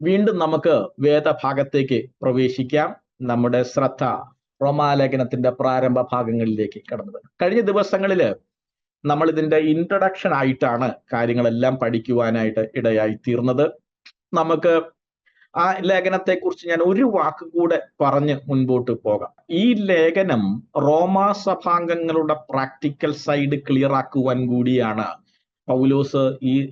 വീണ്ടും നമുക്ക് വേദഭാഗത്തേക്ക് പ്രവേശിക്കാം. നമ്മുടെ ശ്രദ്ധ റോമാലേഖനത്തിന്റെ പ്രാരംഭ ഭാഗങ്ങളിലേക്ക് കടന്നു വരും. കഴിഞ്ഞ ദിവസങ്ങളിൽ നമ്മൾ ഇതിന്റെ ഇൻട്രൊഡക്ഷൻ ആയിട്ടാണ് കാര്യങ്ങളെല്ലാം പഠിക്കുവാനായിട്ട് ഇടയായി തീർന്നത്. നമുക്ക് ആ ലേഖനത്തെക്കുറിച്ച് ഞാൻ ഒരു വാക്ക് കൂടെ പറഞ്ഞ് മുൻപോട്ട് പോകാം. ഈ ലേഖനം റോമാസഭാംഗങ്ങളുടെ പ്രാക്ടിക്കൽ സൈഡ് ക്ലിയർ ആക്കുവാൻ കൂടിയാണ് പൗലോസ്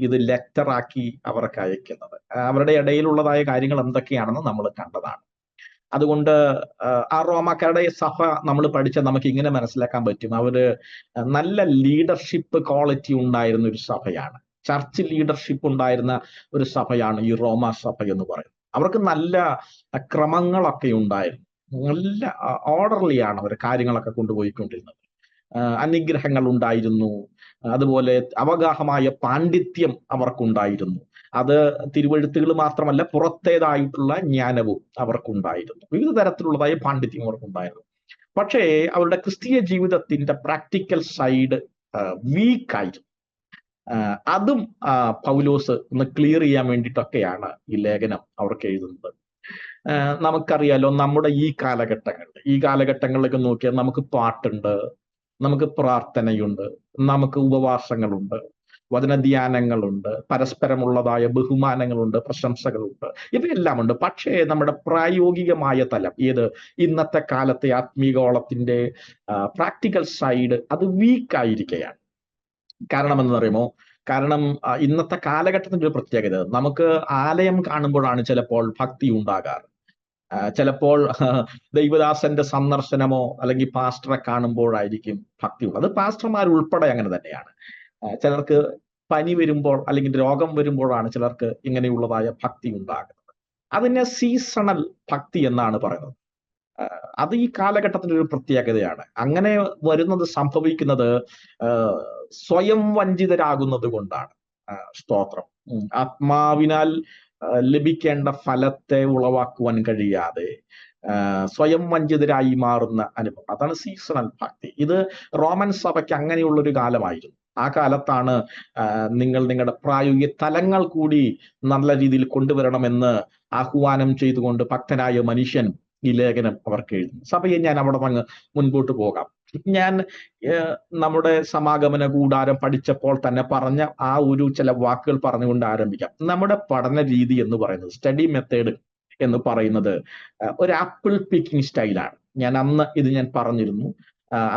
ഇത് ലെറ്റർ ആക്കി അവർക്ക് അയക്കുന്നത്. അവരുടെ ഇടയിലുള്ളതായ കാര്യങ്ങൾ എന്തൊക്കെയാണെന്ന് നമ്മൾ കണ്ടതാണ്. അതുകൊണ്ട് ആ റോമാക്കാരുടെ സഭ നമ്മൾ പഠിച്ചാൽ നമുക്ക് ഇങ്ങനെ മനസ്സിലാക്കാൻ പറ്റും. അവര് നല്ല ലീഡർഷിപ്പ് ക്വാളിറ്റി ഉണ്ടായിരുന്ന ഒരു സഭയാണ്. ചർച്ച് ലീഡർഷിപ്പ് ഉണ്ടായിരുന്ന ഒരു സഭയാണ് ഈ റോമാ സഭ എന്ന് പറയുന്നത്. അവർക്ക് നല്ല ക്രമങ്ങളൊക്കെ ഉണ്ടായിരുന്നു. നല്ല ഓർഡർലിയാണ് അവർ കാര്യങ്ങളൊക്കെ കൊണ്ടുപോയിക്കൊണ്ടിരുന്നത്. അനുഗ്രഹങ്ങൾ ഉണ്ടായിരുന്നു. അതുപോലെ അവഗാഹമായ പാണ്ഡിത്യം അവർക്കുണ്ടായിരുന്നു. അത് തിരുവെഴുത്തുകൾ മാത്രമല്ല, പുറത്തേതായിട്ടുള്ള ജ്ഞാനവും അവർക്കുണ്ടായിരുന്നു. വിവിധ തരത്തിലുള്ളതായ പാണ്ഡിത്യം അവർക്കുണ്ടായിരുന്നു. പക്ഷേ അവരുടെ ക്രിസ്തീയ ജീവിതത്തിന്റെ പ്രാക്ടിക്കൽ സൈഡ് വീക്കായിരുന്നു. അതും പൗലോസ് ഒന്ന് ക്ലിയർ ചെയ്യാൻ വേണ്ടിയിട്ടൊക്കെയാണ് ഈ ലേഖനം അവർക്ക് എഴുതുന്നത്. നമുക്കറിയാലോ, നമ്മുടെ ഈ കാലഘട്ടങ്ങളിലൊക്കെ നോക്കിയാൽ നമുക്ക് പാട്ടുണ്ട്, നമുക്ക് പ്രാർത്ഥനയുണ്ട്, നമുക്ക് ഉപവാസങ്ങളുണ്ട്, വചനധ്യാനങ്ങളുണ്ട്, പരസ്പരമുള്ളതായ ബഹുമാനങ്ങളുണ്ട്, പ്രശംസകളുണ്ട്, ഇവയെല്ലാം ഉണ്ട്. പക്ഷേ നമ്മുടെ പ്രായോഗികമായ തലം ഇന്നത്തെ കാലത്തെ ആത്മീകോളത്തിന്റെ പ്രാക്ടിക്കൽ സൈഡ് അത് വീക്കായിരിക്കുകയാണ്. കാരണം എന്ന് പറയുമോ? കാരണം ഇന്നത്തെ കാലഘട്ടത്തിന്റെ ഒരു പ്രത്യേകത, നമുക്ക് ആലയം കാണുമ്പോഴാണ് ചിലപ്പോൾ ഭക്തി ഉണ്ടാകാറ്. ചിലപ്പോൾ ദൈവദാസന്റെ സന്ദർശനമോ അല്ലെങ്കിൽ പാസ്റ്ററെ കാണുമ്പോഴായിരിക്കും ഭക്തി ഉള്ളത്. അത് പാസ്റ്റർമാർ ഉൾപ്പെടെ അങ്ങനെ തന്നെയാണ്. ചിലർക്ക് പനി വരുമ്പോൾ അല്ലെങ്കിൽ രോഗം വരുമ്പോഴാണ് ചിലർക്ക് ഇങ്ങനെയുള്ളതായ ഭക്തി ഉണ്ടാകുന്നത്. അതിനെ സീസണൽ ഭക്തി എന്നാണ് പറയുന്നത്. അത് ഈ കാലഘട്ടത്തിന്റെ ഒരു പ്രത്യേകതയാണ്. അങ്ങനെ സംഭവിക്കുന്നത് സ്വയം വഞ്ചിതരാകുന്നത് കൊണ്ടാണ്. സ്തോത്രം. ആത്മാവിനാൽ ലഭിക്കേണ്ട ഫലത്തെ ഉളവാക്കുവാൻ കഴിയാതെ സ്വയം വഞ്ചിതരായി മാറുന്ന അനുഭവം, അതാണ് സീസണൽ ഭക്തി. ഇത് റോമൻ സഭയ്ക്ക് അങ്ങനെയുള്ളൊരു കാലമായിരുന്നു. ആ കാലത്താണ് നിങ്ങൾ നിങ്ങളുടെ പ്രായോഗിക തലങ്ങൾ കൂടി നല്ല രീതിയിൽ കൊണ്ടുവരണമെന്ന് ആഹ്വാനം ചെയ്തുകൊണ്ട് ഭക്തനായ മനുഷ്യൻ ഈ ലേഖനം അവർക്ക് എഴുതുന്നു. സഭയെ ഞാൻ അവിടെ നിന്ന് മുൻപോട്ട് പോകാം. ഞാൻ നമ്മുടെ സമാഗമന കൂടാരം പഠിച്ചപ്പോൾ തന്നെ പറഞ്ഞ ആ ചില വാക്കുകൾ പറഞ്ഞുകൊണ്ട് ആരംഭിക്കാം. നമ്മുടെ പഠന രീതി എന്ന് പറയുന്നത്, സ്റ്റഡി മെത്തേഡ് എന്ന് പറയുന്നത് ഒരു ആപ്പിൾ പിക്കിംഗ് സ്റ്റൈലാണ്. ഞാൻ അന്ന് ഞാൻ പറഞ്ഞിരുന്നു.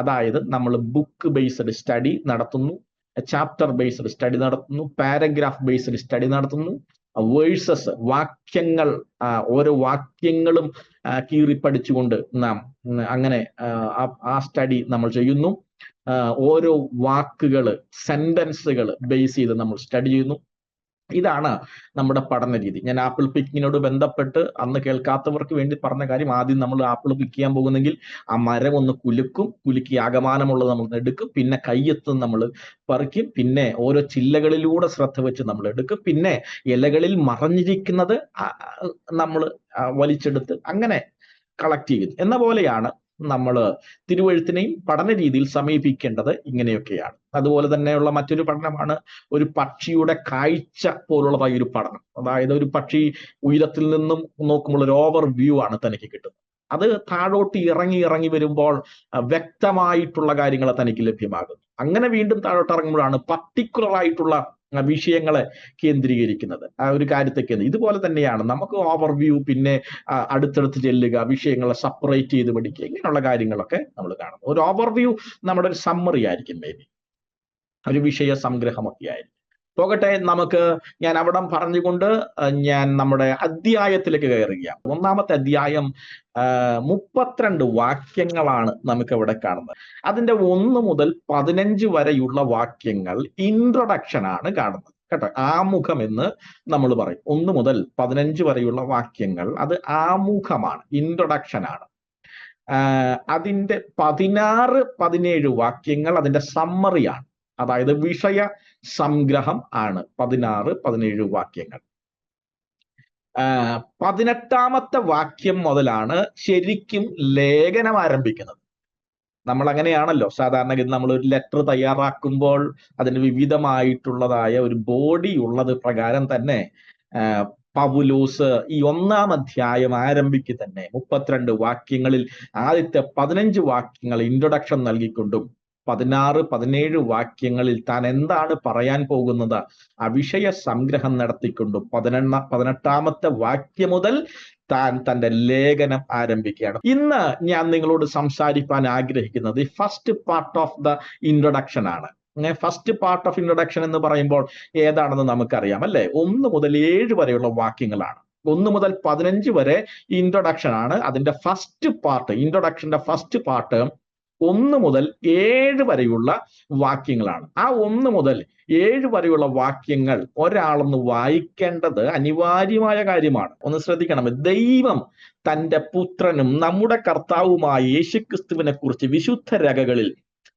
അതായത് നമ്മൾ ബുക്ക് ബേസ്ഡ് സ്റ്റഡി നടത്തുന്നു, ചാപ്റ്റർ ബേസ്ഡ് സ്റ്റഡി നടത്തുന്നു, പാരഗ്രാഫ് ബേസ്ഡ് സ്റ്റഡി നടത്തുന്നു, വേഴ്സസ് വാക്യങ്ങൾ, ഓരോ വാക്യങ്ങളും കീറിപ്പടിച്ചുകൊണ്ട് നാം അങ്ങനെ ആ സ്റ്റഡി നമ്മൾ ചെയ്യുന്നു. ഓരോ വാക്കുകള്, സെന്റൻസുകൾ ബേസ് ചെയ്ത് നമ്മൾ സ്റ്റഡി ചെയ്യുന്നു. ഇതാണ് നമ്മുടെ പഠന രീതി. ഞാൻ ആപ്പിൾ പിക്കിങ്ങിനോട് ബന്ധപ്പെട്ട് അന്ന് കേൾക്കാത്തവർക്ക് വേണ്ടി പറഞ്ഞ കാര്യം, ആദ്യം നമ്മൾ ആപ്പിൾ പിക്ക് ചെയ്യാൻ പോകുന്നെങ്കിൽ ആ മരം ഒന്ന് കുലുക്കി ആകമാനമുള്ളത് നമ്മൾ എടുക്കും, പിന്നെ കയ്യെത്തും നമ്മൾ പറിക്കും, പിന്നെ ഓരോ ചില്ലകളിലൂടെ ശ്രദ്ധ വെച്ച് നമ്മൾ എടുക്കും, പിന്നെ ഇലകളിൽ മറഞ്ഞിരിക്കുന്നത് നമ്മൾ വലിച്ചെടുത്ത് അങ്ങനെ കളക്ട് ചെയ്യുന്നു. എന്ന പോലെയാണ് നമ്മൾ തിരുവെഴുത്തിനെയും പഠന രീതിയിൽ സമീപിക്കേണ്ടത്. ഇങ്ങനെയൊക്കെയാണ്. അതുപോലെ തന്നെയുള്ള മറ്റൊരു പഠനമാണ് ഒരു പക്ഷിയുടെ കാഴ്ച പോലുള്ളതായ ഒരു പഠനം. അതായത് ഒരു പക്ഷി ഉയരത്തിൽ നിന്നും നോക്കുമ്പോൾ ഒരു ഓവർ വ്യൂ ആണ് തനിക്ക് കിട്ടുന്നത്. അത് താഴോട്ട് ഇറങ്ങി വരുമ്പോൾ വ്യക്തമായിട്ടുള്ള കാര്യങ്ങൾ തനിക്ക് ലഭ്യമാകുന്നു. അങ്ങനെ വീണ്ടും താഴോട്ട് ഇറങ്ങുമ്പോഴാണ് പർട്ടിക്കുലർ ആയിട്ടുള്ള വിഷയങ്ങളെ കേന്ദ്രീകരിക്കുന്നത്, ആ ഒരു കാര്യത്തേക്ക്. ഇതുപോലെ തന്നെയാണ് നമുക്ക് ഓവർവ്യൂ, പിന്നെ അടുത്തടുത്ത് ചെല്ലുക, വിഷയങ്ങളെ സെപ്പറേറ്റ് ചെയ്ത് പഠിക്കുക, ഇങ്ങനെയുള്ള കാര്യങ്ങളൊക്കെ നമ്മൾ കാണുന്നു. ഒരു ഓവർവ്യൂ നമ്മുടെ ഒരു സമ്മറി ആയിരിക്കും, മേ ബി ഒരു വിഷയ സംഗ്രഹമൊക്കെ ആയിരിക്കും. പോകട്ടെ, ഞാൻ അവിടം പറഞ്ഞുകൊണ്ട് ഞാൻ നമ്മുടെ അധ്യായത്തിലേക്ക് കയറുകയാണ്. ഒന്നാമത്തെ അധ്യായം 32 വാക്യങ്ങളാണ് നമുക്ക് ഇവിടെ കാണുന്നത്. അതിന്റെ 1 മുതൽ 15 വരെയുള്ള വാക്യങ്ങൾ ഇൻട്രൊഡക്ഷൻ ആണ് കാണുന്നത്, കേട്ടോ. ആമുഖം എന്ന് നമ്മൾ പറയും. 1 മുതൽ 15 വരെയുള്ള വാക്യങ്ങൾ അത് ആമുഖമാണ്, ഇൻട്രൊഡക്ഷൻ ആണ്. അതിന്റെ 16-17 വാക്യങ്ങൾ അതിന്റെ സമ്മറിയാണ്, അതായത് വിഷയ സംഗ്രഹം ആണ്. 16-17 വാക്യങ്ങൾ. 18ാമത്തെ വാക്യം മുതലാണ് ശരിക്കും ലേഖനം ആരംഭിക്കുന്നത്. നമ്മൾ അങ്ങനെയാണല്ലോ സാധാരണഗതി. നമ്മൾ ഒരു ലെറ്റർ തയ്യാറാക്കുമ്പോൾ അതിന് വിവിധമായിട്ടുള്ളതായ ഒരു ബോഡി ഉള്ളത് പ്രകാരം തന്നെ പൗലോസ് ഈ 1-ാം അധ്യായം ആരംഭിക്കുക തന്നെ 32 വാക്യങ്ങളിൽ ആദ്യത്തെ 15 വാക്യങ്ങൾ ഇൻട്രൊഡക്ഷൻ നൽകിക്കൊണ്ടും 16-17 വാക്യങ്ങളിൽ താൻ എന്താണ് പറയാൻ പോകുന്നത് ആ വിഷയ സംഗ്രഹം നടത്തിക്കൊണ്ടും 18-ാമത്തെ വാക്യം മുതൽ താൻ തന്റെ ലേഖനം ആരംഭിക്കുകയാണ്. ഇന്ന് ഞാൻ നിങ്ങളോട് സംസാരിക്കാൻ ആഗ്രഹിക്കുന്നത് first part of the introduction ആണ്. ഫസ്റ്റ് പാർട്ട് ഓഫ് ഇൻട്രൊഡക്ഷൻ എന്ന് പറയുമ്പോൾ ഏതാണെന്ന് നമുക്കറിയാം അല്ലെ? 1 മുതൽ 7 വരെയുള്ള വാക്യങ്ങളാണ്. 1 മുതൽ 15 വരെ ഇൻട്രൊഡക്ഷൻ ആണ്. അതിന്റെ ഫസ്റ്റ് പാർട്ട്, ഇൻട്രൊഡക്ഷന്റെ ഫസ്റ്റ് പാർട്ട് 1 മുതൽ 7 വരെയുള്ള വാക്യങ്ങളാണ്. ആ 1 മുതൽ 7 വരെയുള്ള വാക്യങ്ങൾ ഒരാളൊന്ന് വായിക്കേണ്ടത് അനിവാര്യമായ കാര്യമാണ്. ഒന്ന് ശ്രദ്ധിക്കണം. ദൈവം തന്റെ പുത്രനും നമ്മുടെ കർത്താവുമായ യേശുക്രിസ്തുവിനെ കുറിച്ച് വിശുദ്ധ രേഖകളിൽ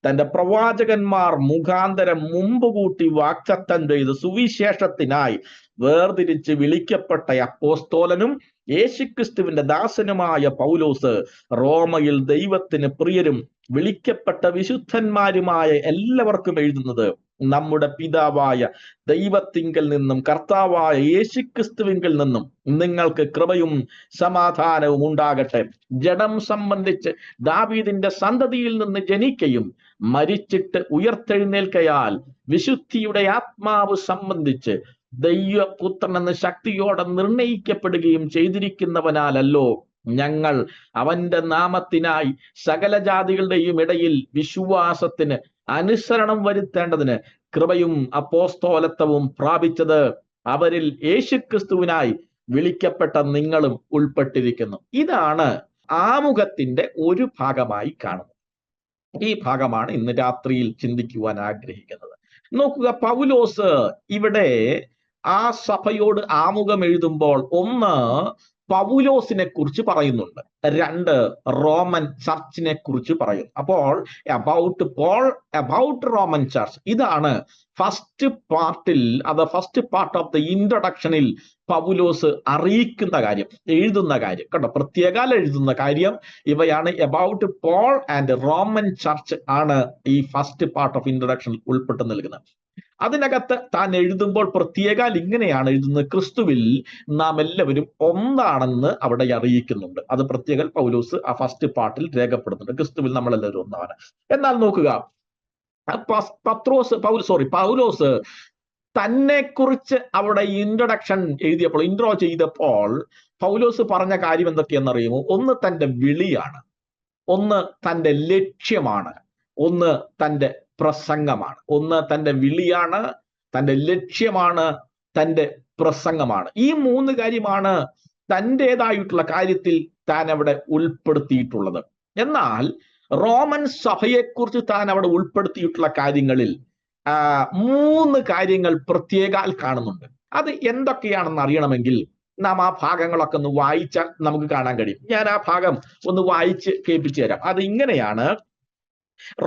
തന്റെ പ്രവാചകന്മാർ മുഖാന്തരം മുമ്പ് കൂട്ടി വാഗ്ദത്തം ചെയ്ത് സുവിശേഷത്തിനായി വേർതിരിച്ച് വിളിക്കപ്പെട്ട അപ്പോസ്തോലനും യേശുക്രിസ്തുവിന്റെ ദാസനുമായ പൗലോസ് റോമയിൽ ദൈവത്തിന് പ്രിയരും വിളിക്കപ്പെട്ട വിശുദ്ധന്മാരുമായ എല്ലാവർക്കും എഴുതുന്നത് നമ്മുടെ പിതാവായ ദൈവത്തിങ്കൽ നിന്നും കർത്താവായ യേശുക്രിസ്തുവിങ്കൽ നിന്നും നിങ്ങൾക്ക് കൃപയും സമാധാനവും ഉണ്ടാകട്ടെ. ജഡം സംബന്ധിച്ച് ദാവീദിന്റെ സന്തതിയിൽ നിന്ന് ജനിക്കയും മരിച്ചിട്ട് ഉയർത്തെഴുന്നേൽക്കയാൽ വിശുദ്ധിയുടെ ആത്മാവ് സംബന്ധിച്ച് ദൈവപുത്രൻ എന്ന ശക്തിയോടെ നിർണയിക്കപ്പെടുകയും ചെയ്തിരിക്കുന്നവനാലല്ലോ ഞങ്ങൾ അവന്റെ നാമത്തിനായി സകല ജാതികളുടെയും ഇടയിൽ വിശ്വാസത്തിന് അനുസരണം വരുത്തേണ്ടതിന് കൃപയും അപ്പോസ്തോലത്വവും പ്രാപിച്ചത് അവരിൽ യേശുക്രിസ്തുവിനായി വിളിക്കപ്പെട്ട നിങ്ങളും ഉൾപ്പെട്ടിരിക്കുന്നു. ഇതാണ് ആമുഖത്തിന്റെ ഒരു ഭാഗമായി കാണുന്നത്. ഈ ഭാഗമാണ് ഇന്ന് രാത്രിയിൽ ചിന്തിക്കുവാൻ ആഗ്രഹിക്കുന്നത്. നോക്കുക, പൗലോസ് ഇവിടെ ആ സഭയോട് ആമുഖം എഴുതുമ്പോൾ 1 പൗലോസിനെ കുറിച്ച് പറയുന്നുണ്ട്, 2 റോമൻ ചർച്ചിനെ കുറിച്ച് പറയും. അപ്പോൾ about Paul, about Roman church, ഇതാണ് ഫസ്റ്റ് പാർട്ടിൽ, അത് ഫസ്റ്റ് പാർട്ട് ഓഫ് ദ ഇൻട്രൊഡക്ഷനിൽ പൗലോസ് അറിയിക്കുന്ന കാര്യം, എഴുതുന്ന കാര്യം കേട്ടോ, പ്രത്യേകാൽ എഴുതുന്ന കാര്യം ഇവയാണ്. About Paul and Roman church ആണ് ഈ ഫസ്റ്റ് പാർട്ട് ഓഫ് ഇൻട്രൊഡക്ഷൻ ഉൾപ്പെട്ട് നൽകുന്നത്. അതിനകത്ത് താൻ എഴുതുമ്പോൾ പ്രത്യേകാൽ ഇങ്ങനെയാണ് എഴുതുന്നത്: ക്രിസ്തുവിൽ നാം എല്ലാവരും ഒന്നാണെന്ന് അവിടെ അറിയിക്കുന്നുണ്ട്. അത് പ്രത്യേക പൗലോസ് ആ ഫസ്റ്റ് പാർട്ടിൽ രേഖപ്പെടുന്നുണ്ട്. ക്രിസ്തുവിൽ നമ്മളെല്ലാവരും ഒന്നാണ്. എന്നാൽ നോക്കുക, പൗലോസ് തന്നെ കുറിച്ച് അവിടെ ഇൻട്രൊഡക്ഷൻ എഴുതിയപ്പോൾ, ഇൻട്രോ ചെയ്തപ്പോൾ പൗലോസ് പറഞ്ഞ കാര്യം എന്തൊക്കെയെന്നറിയുമോ? 1 തന്റെ വിളിയാണ്, 1 തന്റെ ലക്ഷ്യമാണ്, 1 തന്റെ പ്രസംഗമാണ്. 1 തന്റെ വിളിയാണ്, തന്റെ ലക്ഷ്യമാണ്, തന്റെ പ്രസംഗമാണ്. ഈ 3 കാര്യമാണ് തൻ്റെതായിട്ടുള്ള കാര്യത്തിൽ താൻ അവിടെ ഉൾപ്പെടുത്തിയിട്ടുള്ളത്. എന്നാൽ റോമൻ സഭയെക്കുറിച്ച് താൻ അവിടെ ഉൾപ്പെടുത്തിയിട്ടുള്ള കാര്യങ്ങളിൽ 3 കാര്യങ്ങൾ പ്രത്യേകാൽ കാണുന്നുണ്ട്. അത് എന്തൊക്കെയാണെന്ന് അറിയണമെങ്കിൽ നാം ആ ഭാഗങ്ങളൊക്കെ ഒന്ന് വായിച്ചാൽ നമുക്ക് കാണാൻ കഴിയും. ഞാൻ ആ ഭാഗം ഒന്ന് വായിച്ച് കേൾപ്പിച്ചു തരാം. അത് ഇങ്ങനെയാണ്.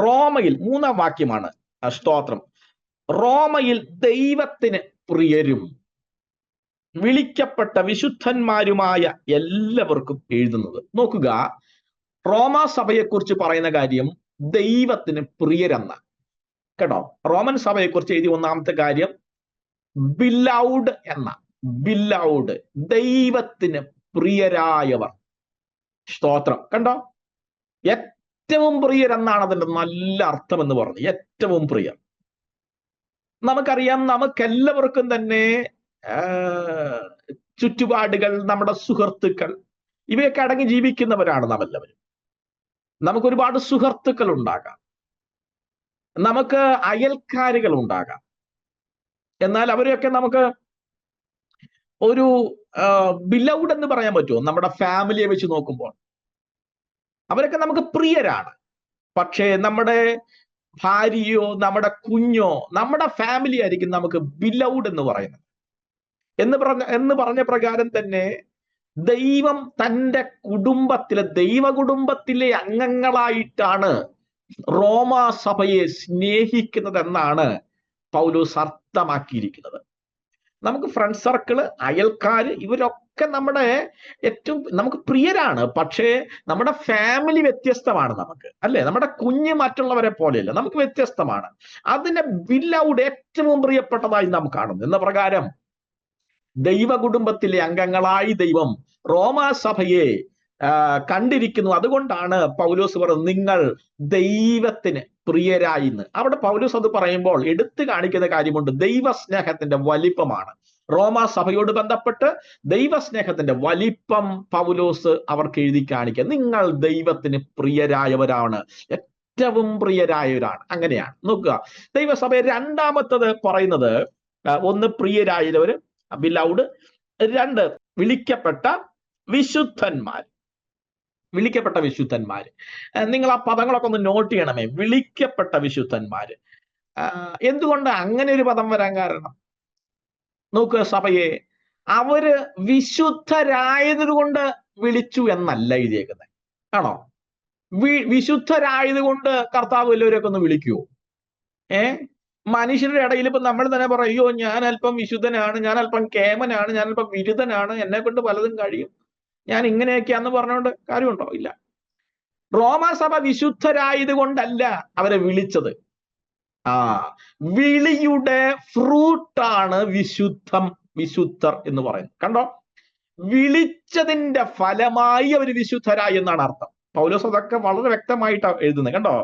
റോമയിൽ 3-ാം വാക്യമാണ്. സ്തോത്രം. റോമയിൽ ദൈവത്തിന് പ്രിയരും വിളിക്കപ്പെട്ട വിശുദ്ധന്മാരുമായ എല്ലാവർക്കും എഴുതുന്നത്. നോക്കുക, റോമാ സഭയെക്കുറിച്ച് പറയുന്ന കാര്യം ദൈവത്തിന് പ്രിയരെന്ന കേട്ടോ. റോമൻ സഭയെക്കുറിച്ച് എഴുതിയ 1-ാമത്തെ കാര്യം ബിലൗഡ് എന്ന, ബിലൗഡ്, ദൈവത്തിന് പ്രിയരായവർ. സ്തോത്രം. കണ്ടോ, ഏറ്റവും പ്രിയരെന്നാണ് അതിന്റെ നല്ല അർത്ഥം എന്ന് പറഞ്ഞു. ഏറ്റവും പ്രിയർ. നമുക്കറിയാം, നമുക്കെല്ലാവർക്കും തന്നെ ചുറ്റുപാടുകൾ, നമ്മുടെ സുഹൃത്തുക്കൾ, ഇവയൊക്കെ അടങ്ങി ജീവിക്കുന്നവരാണ് നാം എല്ലാവരും. നമുക്ക് ഒരുപാട് സുഹൃത്തുക്കൾ ഉണ്ടാകാം, നമുക്ക് അയൽക്കാരികൾ ഉണ്ടാകാം. എന്നാൽ അവരെയൊക്കെ നമുക്ക് ഒരു ബിലൗഡ് എന്ന് പറയാൻ പറ്റുമോ? നമ്മുടെ ഫാമിലിയെ വെച്ച് നോക്കുമ്പോൾ അവരൊക്കെ നമുക്ക് പ്രിയരാണ്. പക്ഷേ നമ്മുടെ ഭാര്യയോ നമ്മുടെ കുഞ്ഞോ നമ്മുടെ ഫാമിലി ആയിരിക്കും നമുക്ക് ബിലൗഡ് എന്ന് പറയുന്നത്. എന്ന് പറഞ്ഞ പ്രകാരം തന്നെ ദൈവം തൻ്റെ കുടുംബത്തിലെ, ദൈവ കുടുംബത്തിലെ അംഗങ്ങളായിട്ടാണ് റോമാ സഭയെ സ്നേഹിക്കുന്നതെന്നാണ് പൗലോസ് അർത്ഥമാക്കിയിരിക്കുന്നത്. നമുക്ക് ഫ്രണ്ട് സർക്കിള്, അയൽക്കാര്, ഇവരൊക്കെ നമ്മുടെ നമുക്ക് പ്രിയരാണ്. പക്ഷേ നമ്മുടെ ഫാമിലി വ്യത്യസ്തമാണ് നമുക്ക്, അല്ലെ? നമ്മുടെ കുഞ്ഞ് മറ്റുള്ളവരെ പോലെയല്ല, നമുക്ക് വ്യത്യസ്തമാണ്. അതിനെ ബിലൗഡ്, ഏറ്റവും പ്രിയപ്പെട്ടതായി നാം കാണുന്നു. എന്ന പ്രകാരം ദൈവ കുടുംബത്തിലെ അംഗങ്ങളായി ദൈവം റോമാസഭയെ കണ്ടിരിക്കുന്നു. അതുകൊണ്ടാണ് പൗലോസ് പറയുന്നത് നിങ്ങൾ ദൈവത്തിന് പ്രിയരായി എന്ന്. അവിടെ പൗലോസ് അത് പറയുമ്പോൾ എടുത്തു കാണിക്കുന്ന കാര്യമുണ്ട്. ദൈവസ്നേഹത്തിന്റെ വലിപ്പമാണ്. റോമാസഭയോട് ബന്ധപ്പെട്ട് ദൈവസ്നേഹത്തിന്റെ വലിപ്പം പൗലോസ് അവർക്ക് എഴുതി കാണിക്കുക. നിങ്ങൾ ദൈവത്തിന് പ്രിയരായവരാണ്, ഏറ്റവും പ്രിയരായവരാണ്. അങ്ങനെയാണ് നോക്കുക. ദൈവസഭ രണ്ടാമത്തത് പറയുന്നത്, ഒന്ന് പ്രിയരായവര്, ബിലൗഡ്. രണ്ട് വിളിക്കപ്പെട്ട വിശുദ്ധന്മാർ. വിളിക്കപ്പെട്ട വിശുദ്ധന്മാര്. നിങ്ങൾ ആ പദങ്ങളൊക്കെ ഒന്ന് നോട്ട് ചെയ്യണമേ. വിളിക്കപ്പെട്ട വിശുദ്ധന്മാര്. എന്തുകൊണ്ട് അങ്ങനെ ഒരു പദം വരാൻ കാരണം? നോക്കുക സഭയെ, അവര് വിശുദ്ധരായത് കൊണ്ട് വിളിച്ചു എന്നല്ല എഴുതിയേക്കുന്നത്. ആണോ? വിശുദ്ധരായത് കൊണ്ട് കർത്താവ് എല്ലാവരെയൊക്കെ ഒന്ന് വിളിക്കുവോ? മനുഷ്യരുടെ ഇടയിൽ ഇപ്പൊ നമ്മൾ തന്നെ പറയും, അയ്യോ ഞാൻ അല്പം വിശുദ്ധനാണ്, ഞാൻ അല്പം കേമനാണ്, ഞാൻ അല്പം വിരുദ്ധനാണ്, എന്നെ കൊണ്ട് പലതും കഴിയും, ഞാൻ ഇങ്ങനെയൊക്കെയാന്ന് പറഞ്ഞുകൊണ്ട് കാര്യമുണ്ടോ? ഇല്ല. റോമാസഭ വിശുദ്ധരായത് കൊണ്ടല്ല അവരെ വിളിച്ചത്. വിളിയുടെ ഫ്രൂട്ടാണ് വിശുദ്ധർ എന്ന് പറയുന്നത്. കണ്ടോ? വിളിച്ചതിന്റെ ഫലമായി അവർ വിശുദ്ധരായി എന്നാണ് അർത്ഥം. പൗലോസ് അതൊക്കെ വളരെ വ്യക്തമായിട്ടാണ് എഴുതുന്നത്. കണ്ടോ?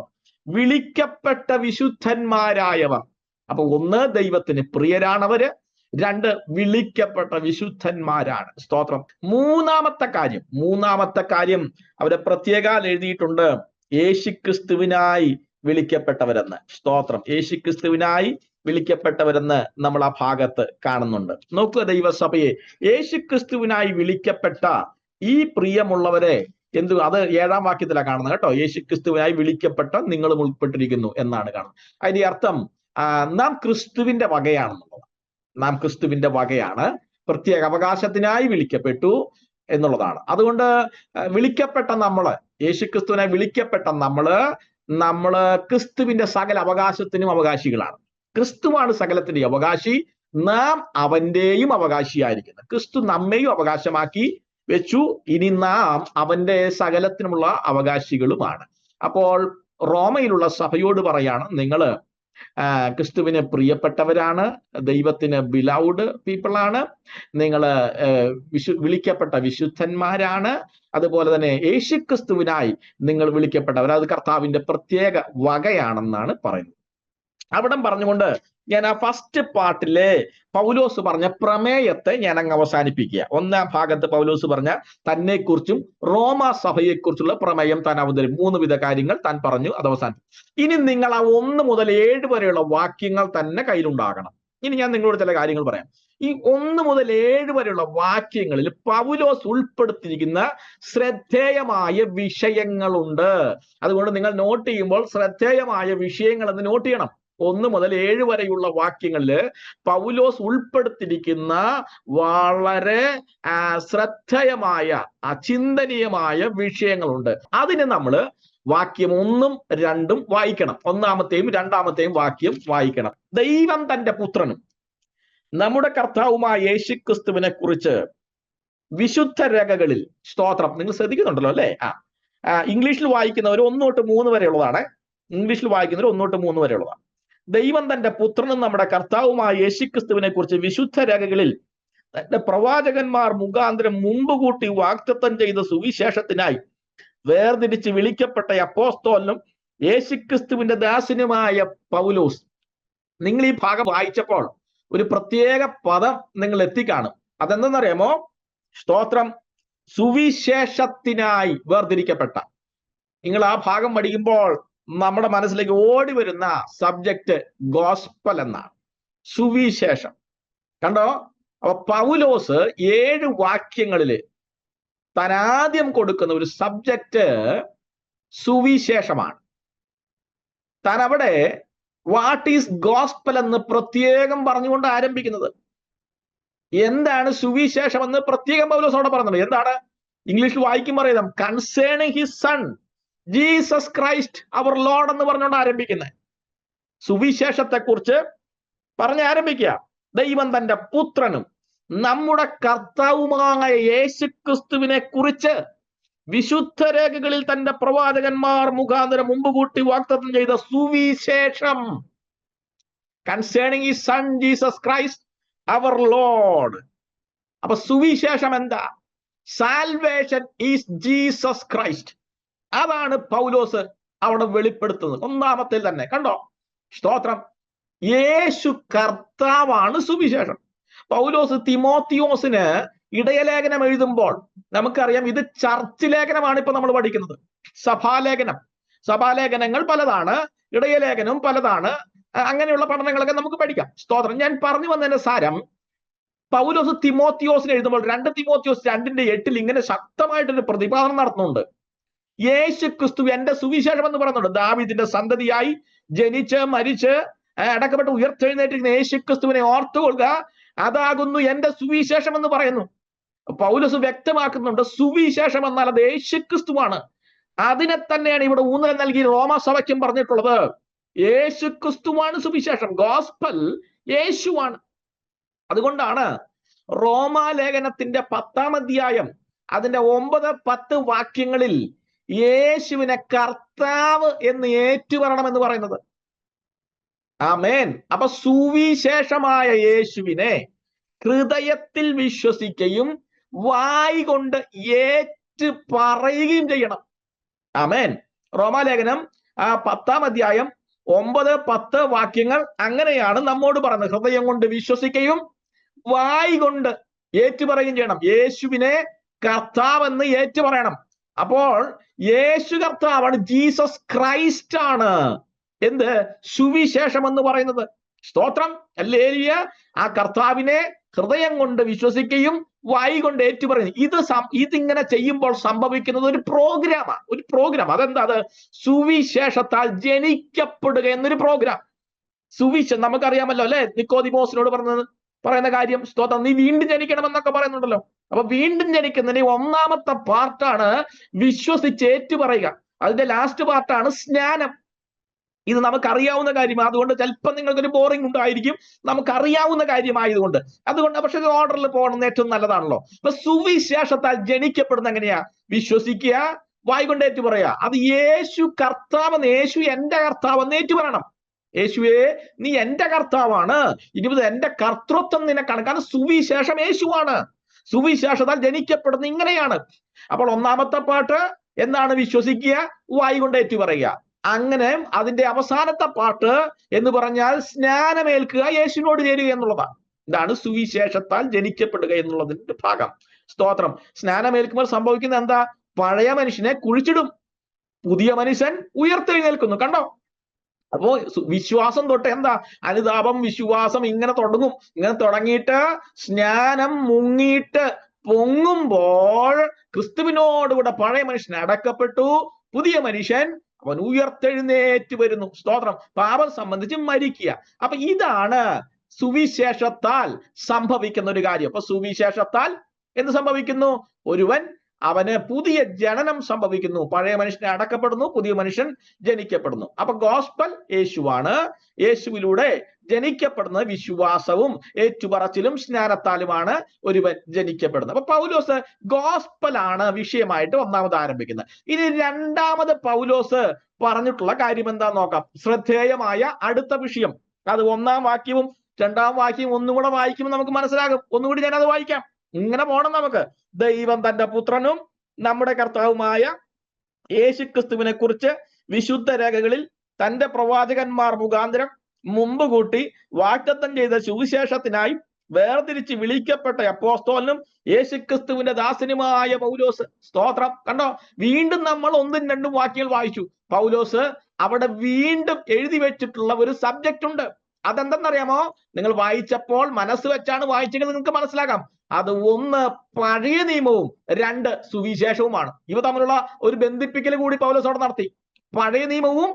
വിളിക്കപ്പെട്ട വിശുദ്ധന്മാരായവർ. അപ്പൊ ഒന്ന്, ദൈവത്തിന് പ്രിയരാണവര്. രണ്ട്, വിളിക്കപ്പെട്ട വിശുദ്ധന്മാരാണ്. സ്തോത്രം. മൂന്നാമത്തെ കാര്യം അവരെ പ്രത്യേകം എഴുതിയിട്ടുണ്ട്, യേശുക്രിസ്തുവിനായി വിളിക്കപ്പെട്ടവരെന്ന്. സ്തോത്രം. യേശുക്രിസ്തുവിനായി വിളിക്കപ്പെട്ടവരെന്ന് നമ്മൾ ആ ഭാഗത്ത് കാണുന്നുണ്ട്. നോക്കുക ദൈവസഭയെ, യേശുക്രിസ്തുവിനായി വിളിക്കപ്പെട്ട ഈ പ്രിയമുള്ളവരെ അത് 7-ാം വാക്യത്തിലാണ് കാണുന്നത് കേട്ടോ. യേശുക്രിസ്തുവിനായി വിളിക്കപ്പെട്ട നിങ്ങളും ഉൾപ്പെട്ടിരിക്കുന്നു എന്നാണ് കാണുന്നത്. അതിന്റെ അർത്ഥം നാം ക്രിസ്തുവിന്റെ വകയാണെന്നുള്ളത്. നാം ക്രിസ്തുവിന്റെ വകയാണ്, പ്രത്യേക അവകാശത്തിനായി വിളിക്കപ്പെട്ടു എന്നുള്ളതാണ്. അതുകൊണ്ട് വിളിക്കപ്പെട്ട നമ്മള്, യേശുക്രിസ്തുവിനായി വിളിക്കപ്പെട്ട നമ്മള് ക്രിസ്തുവിന്റെ സകല അവകാശത്തിനും അവകാശികളാണ്. ക്രിസ്തുവാണ് സകലത്തിന്റെ അവകാശി, നാം അവന്റെയും അവകാശിയായിരിക്കുന്നത്. ക്രിസ്തു നമ്മെയും അവകാശമാക്കി വെച്ചു, ഇനി നാം അവന്റെ സകലത്തിനുമുള്ള അവകാശികളുമാണ്. അപ്പോൾ റോമയിലുള്ള സഭയോട് പറയാണ്, നിങ്ങള് ക്രിസ്തുവിന് പ്രിയപ്പെട്ടവരാണ്, ദൈവത്തിന് ബിലൗഡ് പീപ്പിളാണ്, നിങ്ങൾ വിളിക്കപ്പെട്ട വിശുദ്ധന്മാരാണ്, അതുപോലെ തന്നെ യേശുക്രിസ്തുവിനായി നിങ്ങൾ വിളിക്കപ്പെട്ടവർ, അത് കർത്താവിന്റെ പ്രത്യേക വകയാണെന്നാണ് പറയുന്നത്. അവിടെ പറഞ്ഞുകൊണ്ട് ഞാൻ ആ ഫസ്റ്റ് പാർട്ടിലെ പൗലോസ് പറഞ്ഞ പ്രമേയത്തെ ഞാൻ അങ്ങ് അവസാനിപ്പിക്കുക. 1-ാം ഭാഗത്ത് പൗലോസ് പറഞ്ഞ തന്നെക്കുറിച്ചും റോമാ സഭയെക്കുറിച്ചുള്ള പ്രമേയം താൻ അവതരിപ്പിക്കും. 3 വിധ കാര്യങ്ങൾ താൻ പറഞ്ഞു, അത് അവസാനിപ്പിക്കും. ഇനി നിങ്ങൾ ആ 1 മുതൽ 7 വരെയുള്ള വാക്യങ്ങൾ തന്നെ കയ്യിലുണ്ടാകണം. ഇനി ഞാൻ നിങ്ങളോട് ചില കാര്യങ്ങൾ പറയാം. ഈ 1 മുതൽ 7 വരെയുള്ള വാക്യങ്ങളിൽ പൗലോസ് ഉൾപ്പെടുത്തിയിരിക്കുന്ന ശ്രദ്ധേയമായ വിഷയങ്ങളുണ്ട്. അതുകൊണ്ട് നിങ്ങൾ നോട്ട് ചെയ്യുമ്പോൾ ശ്രദ്ധേയമായ വിഷയങ്ങൾ എന്ന് നോട്ട് ചെയ്യണം. 1 മുതൽ 7 വരെയുള്ള വാക്യങ്ങളിൽ പൗലോസ് ഉൾപ്പെടുത്തിയിരിക്കുന്ന വളരെ ശ്രദ്ധേയമായ അചിന്തനീയമായ വിഷയങ്ങളുണ്ട്. അതിന് നമ്മൾ വാക്യം 1ഉം 2ഉം വായിക്കണം. 1-ാമത്തെയും 2-ാമത്തെയും വാക്യം വായിക്കണം. ദൈവം തന്റെ പുത്രനും നമ്മുടെ കർത്താവുമായ യേശുക്രിസ്തുവിനെ കുറിച്ച് വിശുദ്ധ രേഖകളിൽ, സ്തോത്രം, നിങ്ങൾ ശ്രദ്ധിക്കുന്നുണ്ടല്ലോ അല്ലെ? ഇംഗ്ലീഷിൽ വായിക്കുന്നവർ 1 തൊട്ട് 3 വരെയുള്ളതാണ്. ഇംഗ്ലീഷിൽ വായിക്കുന്നവർ 1 തൊട്ട് 3 വരെയുള്ളതാണ്. ദൈവം തന്റെ പുത്രനും നമ്മുടെ കർത്താവുമായ യേശുക്രിസ്തുവിനെ കുറിച്ച് വിശുദ്ധ രേഖകളിൽ തന്റെ പ്രവാചകന്മാർ മുഖാന്തരം മുമ്പ് കൂട്ടി വാഗ്ദത്തം ചെയ്ത സുവിശേഷത്തിനായി വേർതിരിച്ച് വിളിക്കപ്പെട്ട അപ്പോസ്തലനും യേശുക്രിസ്തുവിന്റെ ദാസനുമായ പൗലോസ്. നിങ്ങൾ ഈ ഭാഗം വായിച്ചപ്പോൾ ഒരു പ്രത്യേക പദം നിങ്ങൾ എത്തിക്കാണും. അതെന്തെന്നറിയാമോ? സ്തോത്രം. സുവിശേഷത്തിനായി വേർതിരിക്കപ്പെട്ട. നിങ്ങൾ ആ ഭാഗം പഠിക്കുമ്പോൾ നമ്മുടെ മനസ്സിലേക്ക് ഓടി വരുന്ന സബ്ജക്റ്റ് ഗോസ്പൽ എന്നാണ്, സുവിശേഷം. കണ്ടോ? അപ്പൊ പൗലോസ് 7 വാക്യങ്ങളിൽ താൻ ആദ്യം കൊടുക്കുന്ന ഒരു സബ്ജക്റ്റ് സുവിശേഷമാണ്. താൻ അവിടെ വാട്ട് ഈസ് ഗോസ്പൽ എന്ന് പ്രത്യേകം പറഞ്ഞുകൊണ്ട് ആരംഭിക്കുന്നത്. എന്താണ് സുവിശേഷം എന്ന് പ്രത്യേകം പൗലോസ് അവിടെ പറയുന്നത്. എന്താണ്? ഇംഗ്ലീഷിൽ വായിക്കുമ്പോൾ അറിയാം, concerning his son Jesus Christ our Lord എന്ന് പറഞ്ഞുകൊണ്ട് ആരംഭിക്കുന്നത്. സുവിശേഷത്തെ കുറിച്ച് പറഞ്ഞ് ആരംഭിക്കുക. ദൈവം തന്റെ പുത്രനും നമ്മുടെ കർത്താവുമായ യേശുക്രിസ്തുവിനെ കുറിച്ച് വിശുദ്ധ രേഖകളിൽ തന്റെ പ്രവാചകന്മാർ മുഖാന്തരം മുമ്പ് കൂട്ടി വാഗ്ദത്തം ചെയ്ത സുവിശേഷം, concerning his son Jesus Christ our Lord. അപ്പൊ സുവിശേഷം എന്താ? Salvation is Jesus Christ. അതാണ് പൗലോസ് അവിടെ വെളിപ്പെടുത്തുന്നത്. ഒന്നാമത്തിൽ തന്നെ കണ്ടോ, സ്തോത്രം, യേശു കർത്താവാണ് സുവിശേഷം. പൗലോസ് തിമോത്തിയോസിന് ഇടയലേഖനം എഴുതുമ്പോൾ നമുക്കറിയാം, ഇത് ചർച്ച് ലേഖനമാണ് ഇപ്പൊ നമ്മൾ പഠിക്കുന്നത്. സഭാലേഖനങ്ങൾ പലതാണ്, ഇടയലേഖനവും പലതാണ്. അങ്ങനെയുള്ള പഠനങ്ങളൊക്കെ നമുക്ക് പഠിക്കാം. സ്തോത്രം. ഞാൻ പറഞ്ഞു വന്നതിന്റെ സാരം, പൗലോസ് തിമോത്തിയോസിന് എഴുതുമ്പോൾ 2 തിമോത്തിയോസ് 2:8 ഇങ്ങനെ ശക്തമായിട്ടൊരു പ്രതിപാദനം നടത്തുന്നുണ്ട്. യേശു ക്രിസ്തു എന്റെ സുവിശേഷം എന്ന് പറയുന്നുണ്ട്. ദാവീദിന്റെ സന്തതിയായി ജനിച്ച് മരിച്ച് അടക്കപ്പെട്ട് ഉയർത്തെഴുന്നേറ്റിരിക്കുന്ന യേശു ക്രിസ്തുവിനെ ഓർത്തുകൊള്ളുക, അതാകുന്നു എന്റെ സുവിശേഷം എന്ന് പറയുന്നു. പൗലോസ് വ്യക്തമാക്കുന്നുണ്ട്, സുവിശേഷം എന്നാൽ അത് യേശു ക്രിസ്തുവാണ്. അതിനെ തന്നെയാണ് ഇവിടെ ഊന്നൽ നൽകി റോമാസഭയ്ക്കും പറഞ്ഞിട്ടുള്ളത്. യേശു ക്രിസ്തുവാണ് സുവിശേഷം. ഗോസ്പൽ യേശുവാണ്. അതുകൊണ്ടാണ് റോമാലേഖനത്തിന്റെ 10-ാം അധ്യായം അതിന്റെ 9-10 വാക്യങ്ങളിൽ യേശുവിനെ കർത്താവ് എന്ന് ഏറ്റുപറയണമെന്ന് പറയുന്നത്. ആമേൻ. അപ്പൊ സുവിശേഷമായ യേശുവിനെ ഹൃദയത്തിൽ വിശ്വസിക്കുകയും വായ് കൊണ്ട് ഏറ്റു പറയുകയും ചെയ്യണം. ആമേൻ. റോമാലേഖനം 10-ാം അധ്യായം 9-10 വാക്യങ്ങൾ അങ്ങനെയാണ് നമ്മോട് പറയുന്നത്. ഹൃദയം കൊണ്ട് വിശ്വസിക്കുകയും വായ് കൊണ്ട് ഏറ്റുപറയുകയും ചെയ്യണം. യേശുവിനെ കർത്താവെന്ന് ഏറ്റുപറയണം. അപ്പോൾ യേശു കർത്താവാണ്, ജീസസ് ക്രൈസ്റ്റ് ആണ് എന്ത് സുവിശേഷം എന്ന് പറയുന്നത്. സ്തോത്രം. ഹല്ലേലൂയ. ആ കർത്താവിനെ ഹൃദയം കൊണ്ട് വിശ്വസിക്കുകയും വായ് കൊണ്ട് ഏറ്റുപറയുന്നു. ഇതിങ്ങനെ ചെയ്യുമ്പോൾ സംഭവിക്കുന്നത് ഒരു പ്രോഗ്രാം. അതെന്താ? അത് സുവിശേഷത്താൽ ജനിക്കപ്പെടുക എന്നൊരു പ്രോഗ്രാം. സുവിശേഷം നമുക്കറിയാമല്ലോ അല്ലെ, നിക്കോദിമോസിനോട് പറയുന്ന കാര്യം. സ്തോത്രം. നീ വീണ്ടും ജനിക്കണമെന്നൊക്കെ പറയുന്നുണ്ടല്ലോ. അപ്പൊ വീണ്ടും ജനിക്കുന്നതിന് 1-ാമത്തെ പാർട്ടാണ് വിശ്വസിച്ച് ഏറ്റുപറയുക. അതിന്റെ ലാസ്റ്റ് പാർട്ടാണ് സ്നാനം. ഇത് നമുക്കറിയാവുന്ന കാര്യമാണ്. അതുകൊണ്ട് ചിലപ്പോൾ നിങ്ങൾക്കൊരു ബോറിംഗ് ഉണ്ടായിരിക്കും, നമുക്കറിയാവുന്ന കാര്യമായതുകൊണ്ട്. പക്ഷെ ഓർഡറിൽ പോകണമെന്ന് ഏറ്റവും നല്ലതാണല്ലോ. അപ്പൊ സുവിശേഷത്താൽ ജനിക്കപ്പെടുന്ന എങ്ങനെയാ? വിശ്വസിക്കുക, വായ് കൊണ്ട് ഏറ്റുപറയുക. അത് യേശു കർത്താവെന്ന്, യേശു എന്റെ കർത്താവെന്ന് ഏറ്റുപറയണം. യേശുവേ, നീ എന്റെ കർത്താവാണ്. 20 എന്റെ കർത്തൃത്വം നിനക്കാണ്. കാരണം സുവിശേഷം യേശുവാണ്. സുവിശേഷത്താൽ ജനിക്കപ്പെടുന്ന ഇങ്ങനെയാണ്. അപ്പോൾ 1-ാമത്തെ പാട്ട് എന്താണ്? വിശ്വസിക്കുക, വായ് കൊണ്ട് ഏറ്റുപറയുക. അങ്ങനെ അതിന്റെ അവസാനത്തെ പാട്ട് എന്ന് പറഞ്ഞാൽ സ്നാനമേൽക്കുക, യേശുവിനോട് ചേരുക എന്നുള്ളതാണ്. ഇതാണ് സുവിശേഷത്താൽ ജനിക്കപ്പെടുക എന്നുള്ളതിന്റെ ഭാഗം. സ്തോത്രം. സ്നാനമേൽക്കുമ്പോൾ സംഭവിക്കുന്ന എന്താ? പഴയ മനുഷ്യനെ കുഴിച്ചിടും, പുതിയ മനുഷ്യൻ ഉയർത്തെഴുന്നേൽക്കുന്നു. കണ്ടോ? അപ്പോ വിശ്വാസം തൊട്ട് എന്താ? അനുതാപം, വിശ്വാസം ഇങ്ങനെ തുടങ്ങും. ഇങ്ങനെ തുടങ്ങിയിട്ട് സ്നാനം മുങ്ങിയിട്ട് പൊങ്ങുമ്പോൾ ക്രിസ്തുവിനോടുകൂടെ പഴയ മനുഷ്യൻ അടക്കപ്പെട്ടു, പുതിയ മനുഷ്യൻ അവൻ ഉയർത്തെഴുന്നേറ്റ് വരുന്നു. സ്തോത്രം. പാപം സംബന്ധിച്ച് മരിക്കുക. അപ്പൊ ഇതാണ് സുവിശേഷത്താൽ സംഭവിക്കുന്ന ഒരു കാര്യം. അപ്പൊ സുവിശേഷത്താൽ എന്ത് സംഭവിക്കുന്നു? അവന് പുതിയ ജനനം സംഭവിക്കുന്നു. പഴയ മനുഷ്യനെ അടക്കപ്പെടുന്നു, പുതിയ മനുഷ്യൻ ജനിക്കപ്പെടുന്നു. അപ്പൊ ഗോസ്പൽ യേശുവാണ്. യേശുവിലൂടെ ജനിക്കപ്പെടുന്ന വിശ്വാസവും ഏറ്റുപറച്ചിലും സ്നാനത്താലുമാണ് ഒരുവൻ ജനിക്കപ്പെടുന്നത്. അപ്പൊ പൗലോസ് ഗോസ്പലാണ് വിഷയമായിട്ട് 1-ാമത് ആരംഭിക്കുന്നത്. ഇനി 2-ാമത് പൗലോസ് പറഞ്ഞിട്ടുള്ള കാര്യം എന്താന്ന് നോക്കാം. ശ്രദ്ധേയമായ അടുത്ത വിഷയം. അത് 1-ാം വാക്യവും 2-ാം വാക്യവും ഒന്നും കൂടെ വായിക്കുമ്പോൾ നമുക്ക് മനസ്സിലാകും. ഒന്നുകൂടി ഞാനത് വായിക്കാം. ഇങ്ങനെ പോകണം നമുക്ക്. ദൈവം തന്റെ പുത്രനും നമ്മുടെ കർത്താവുമായ യേശുക്രിസ്തുവിനെ കുറിച്ച് വിശുദ്ധ രേഖകളിൽ തന്റെ പ്രവാചകന്മാർ മുഖാന്തരം മുമ്പ് കൂട്ടി വാഗ്ദത്തം ചെയ്ത സുവിശേഷത്തിനായി വേർതിരിച്ച് വിളിക്കപ്പെട്ട അപ്പോസ്തലനും യേശുക്രിസ്തുവിന്റെ ദാസനുമായ പൗലോസ്. സ്തോത്രം. കണ്ടോ? വീണ്ടും നമ്മൾ 1-2 വാക്യങ്ങൾ വായിച്ചു. പൗലോസ് അവിടെ വീണ്ടും എഴുതി വെച്ചിട്ടുള്ള ഒരു സബ്ജക്റ്റ് ഉണ്ട്. അതെന്തെന്നറിയാമോ? നിങ്ങൾ വായിച്ചപ്പോൾ മനസ്സ് വെച്ചാണ് വായിച്ചെങ്കിൽ നിങ്ങൾക്ക് മനസ്സിലാക്കാം. അത് 1 പഴയ നിയമവും 2 സുവിശേഷവുമാണ്. ഇവ തമ്മിലുള്ള ഒരു ബന്ധിപ്പിക്കൽ കൂടി പൗലോസ് അവിടെ നടത്തി. പഴയ നിയമവും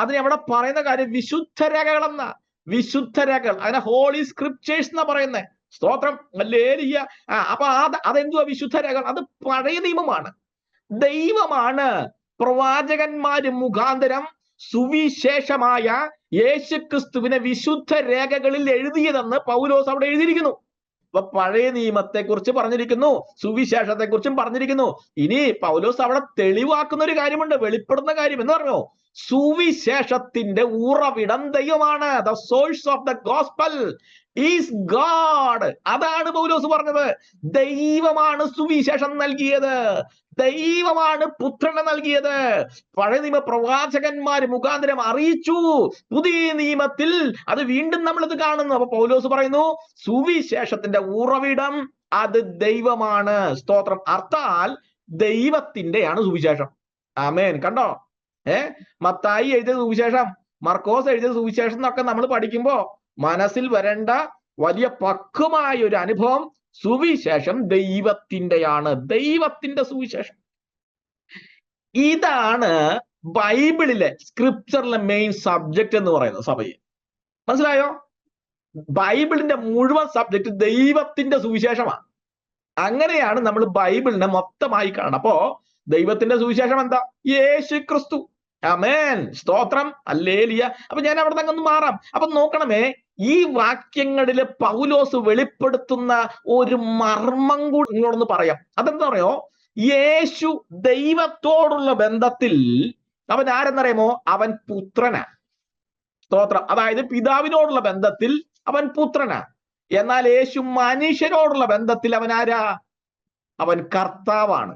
അതിനെ അവിടെ പറയുന്ന കാര്യം വിശുദ്ധ രേഖകൾ എന്ന വിശുദ്ധ രേഖകൾ, അതിനെ ഹോളി സ്ക്രിപ്റ്റേഴ്സ് എന്നാ പറയുന്നത്. സ്തോത്രം. ഹല്ലേലൂയ. അപ്പൊ അതെന്തുവാ വിശുദ്ധ രേഖകൾ? അത് പഴയ നിയമമാണ്. ദൈവമാണ് പ്രവാചകന്മാര് മുഖാന്തരം സുവിശേഷമായ യേശുക്രിസ്തുവിനെ വിശുദ്ധ രേഖകളിൽ എഴുതിയതെന്ന് പൗലോസ് അവിടെ എഴുതിയിരിക്കുന്നു. അപ്പൊ പഴയ നിയമത്തെ കുറിച്ച് പറഞ്ഞിരിക്കുന്നു, സുവിശേഷത്തെ കുറിച്ചും പറഞ്ഞിരിക്കുന്നു. ഇനി പൗലോസ് അവിടെ തെളിവാക്കുന്ന ഒരു കാര്യമുണ്ട്, വെളിപ്പെടുന്ന കാര്യം എന്ന് പറഞ്ഞോ. സുവിശേഷത്തിന്റെ ഉറവിടം ദൈവമാണ്. The source of the gospel is God. അതാണ് പൗലോസ് പറഞ്ഞത്. ദൈവമാണ് സുവിശേഷം നൽകിയത്, ദൈവമാണ് പുത്രനെ നൽകിയത്. പഴയ നിയമ പ്രവാചകന്മാർ മുഖാന്തരം അറിയിച്ചു, പുതിയ നിയമത്തിൽ അത് വീണ്ടും നമ്മളിത് കാണുന്നു. അപ്പൊ പൗലോസ് പറയുന്നു സുവിശേഷത്തിന്റെ ഉറവിടം അത് ദൈവമാണ്. സ്തോത്രം. അർത്ഥാൽ ദൈവത്തിന്റെയാണ് സുവിശേഷം. ആമേൻ. കണ്ടോ? മത്തായി എഴുതിയ സുവിശേഷം, മർക്കോസ് എഴുതിയ സുവിശേഷം എന്നൊക്കെ നമ്മൾ പഠിക്കുമ്പോ മനസ്സിൽ വരേണ്ട വലിയ പക്വമായ ഒരു അനുഭവം, സുവിശേഷം ദൈവത്തിന്റെയാണ്, ദൈവത്തിന്റെ സുവിശേഷം. ഇതാണ് ബൈബിളിലെ സ്ക്രിപ്ചറിലെ മെയിൻ സബ്ജക്റ്റ് എന്ന് പറയുന്നത്. സഭയിൽ മനസ്സിലായോ? ബൈബിളിന്റെ മുഴുവൻ സബ്ജക്റ്റ് ദൈവത്തിന്റെ സുവിശേഷമാണ്. അങ്ങനെയാണ് നമ്മൾ ബൈബിളിനെ മൊത്തമായി കാണുന്നത്. അപ്പോ ദൈവത്തിന്റെ സുവിശേഷം എന്താ? യേശു ക്രിസ്തു. ആമേൻ. സ്തോത്രം. ഹല്ലേലൂയ. അപ്പൊ ഞാൻ അവിടെ നിന്ന് മാറാം. അപ്പൊ നോക്കണമേ, ഈ വാക്യങ്ങളില് പൗലോസ് വെളിപ്പെടുത്തുന്ന ഒരു മർമ്മം കൂടി നിങ്ങളോടൊന്ന് പറയാം. അതെന്താ പറയോ? യേശു ദൈവത്തോടുള്ള ബന്ധത്തിൽ അവൻ ആരെന്നറിയാമോ? അവൻ പുത്രനാ. സ്തോത്രം. അതായത് പിതാവിനോടുള്ള ബന്ധത്തിൽ അവൻ പുത്രനാ. എന്നാൽ യേശു മനുഷ്യരോടുള്ള ബന്ധത്തിൽ അവൻ ആരാ? അവൻ കർത്താവാണ്.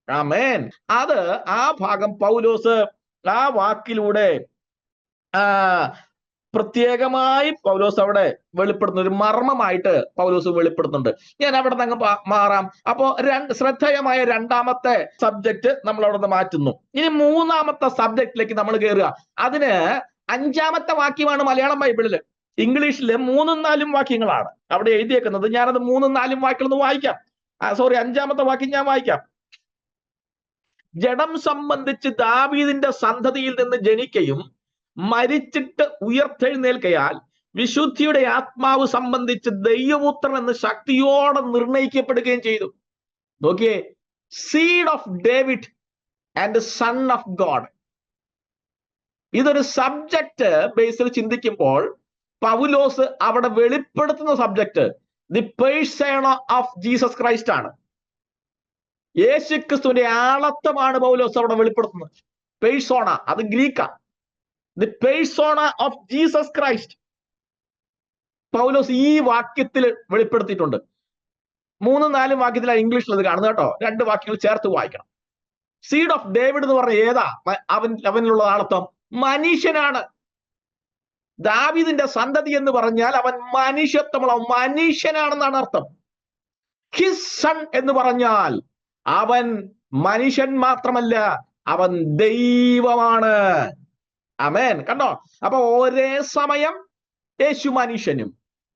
ആമേൻ. അത് ആ ഭാഗം പൗലോസ് ആ വാക്കിലൂടെ പ്രത്യേകമായി പൗലോസ് അവിടെ വെളിപ്പെടുത്തുന്ന ഒരു മർമ്മമായിട്ട് പൗലോസ് വെളിപ്പെടുത്തുന്നുണ്ട്. ഞാൻ അവിടെ നിന്ന് മാറാം. അപ്പോ ശ്രദ്ധേയമായ രണ്ടാമത്തെ സബ്ജക്ട് നമ്മൾ അവിടെ നിന്ന് മാറ്റുന്നു. ഇനി മൂന്നാമത്തെ സബ്ജക്റ്റിലേക്ക് നമ്മൾ കയറുക. അതിന് 5-ാമത്തെ വാക്യമാണ് മലയാളം ബൈബിളില്. ഇംഗ്ലീഷില് 3-4 വാക്യങ്ങളാണ് അവിടെ എഴുതിയേക്കുന്നത്. ഞാനത് 3-4 വാക്യങ്ങളൊന്ന് വായിക്കാം. 5-ാമത്തെ വാക്യം ഞാൻ വായിക്കാം. ജഡം സംബന്ധിച്ച് ദാവീദിന്റെ സന്തതിയിൽ നിന്ന് ജനിക്കയും മരിച്ചിട്ട് ഉയർത്തെഴുന്നേൽക്കയാൽ വിശുദ്ധിയുടെ ആത്മാവ് സംബന്ധിച്ച് ദൈവപുത്രൻ എന്ന് ശക്തിയോടെ നിർണയിക്കപ്പെടുകയും ചെയ്തു. നോക്കിയേ, seed of David and son of God. ഇതൊരു സബ്ജക്ട് ബേസിൽ ചിന്തിക്കുമ്പോൾ പൗലോസ് അവിടെ വെളിപ്പെടുത്തുന്ന subject the person of Jesus Christ ആണ്. യേശുക്രിസ്തുവിന്റെ ആളത്വമാണ് പൗലോസ് അവിടെ വെളിപ്പെടുത്തുന്നത്. പേഴ്സോണ, അത് ഗ്രീക്കാ. The persona of Jesus Christ Paulose ഈ വാക്യത്തിൽ വെളിപ്പെടുത്തിയിട്ടുണ്ട്. 3-4 വാക്യത്തിലാണ് ഇംഗ്ലീഷിൽ അത് കാണുന്നത് കേട്ടോ. 2 വാക്യങ്ങൾ ചേർത്ത് വായിക്കണം. സീഡ് ഓഫ് ഡേവിഡ് എന്ന് പറഞ്ഞ ഏതാ? അവനിലുള്ള ആളത്വം മനുഷ്യനാണ്. ദാവീദിന്റെ സന്തതി എന്ന് പറഞ്ഞാൽ അവൻ മനുഷ്യത്വമുള്ള മനുഷ്യനാണെന്നാണ് അർത്ഥം. ഹിസ് സൺ എന്ന് പറഞ്ഞാൽ അവൻ മനുഷ്യൻ മാത്രമല്ല, അവൻ ദൈവമാണ്. ആമേൻ. കണ്ടോ? അപ്പൊ ഒരേ സമയം യേശു മനുഷ്യനും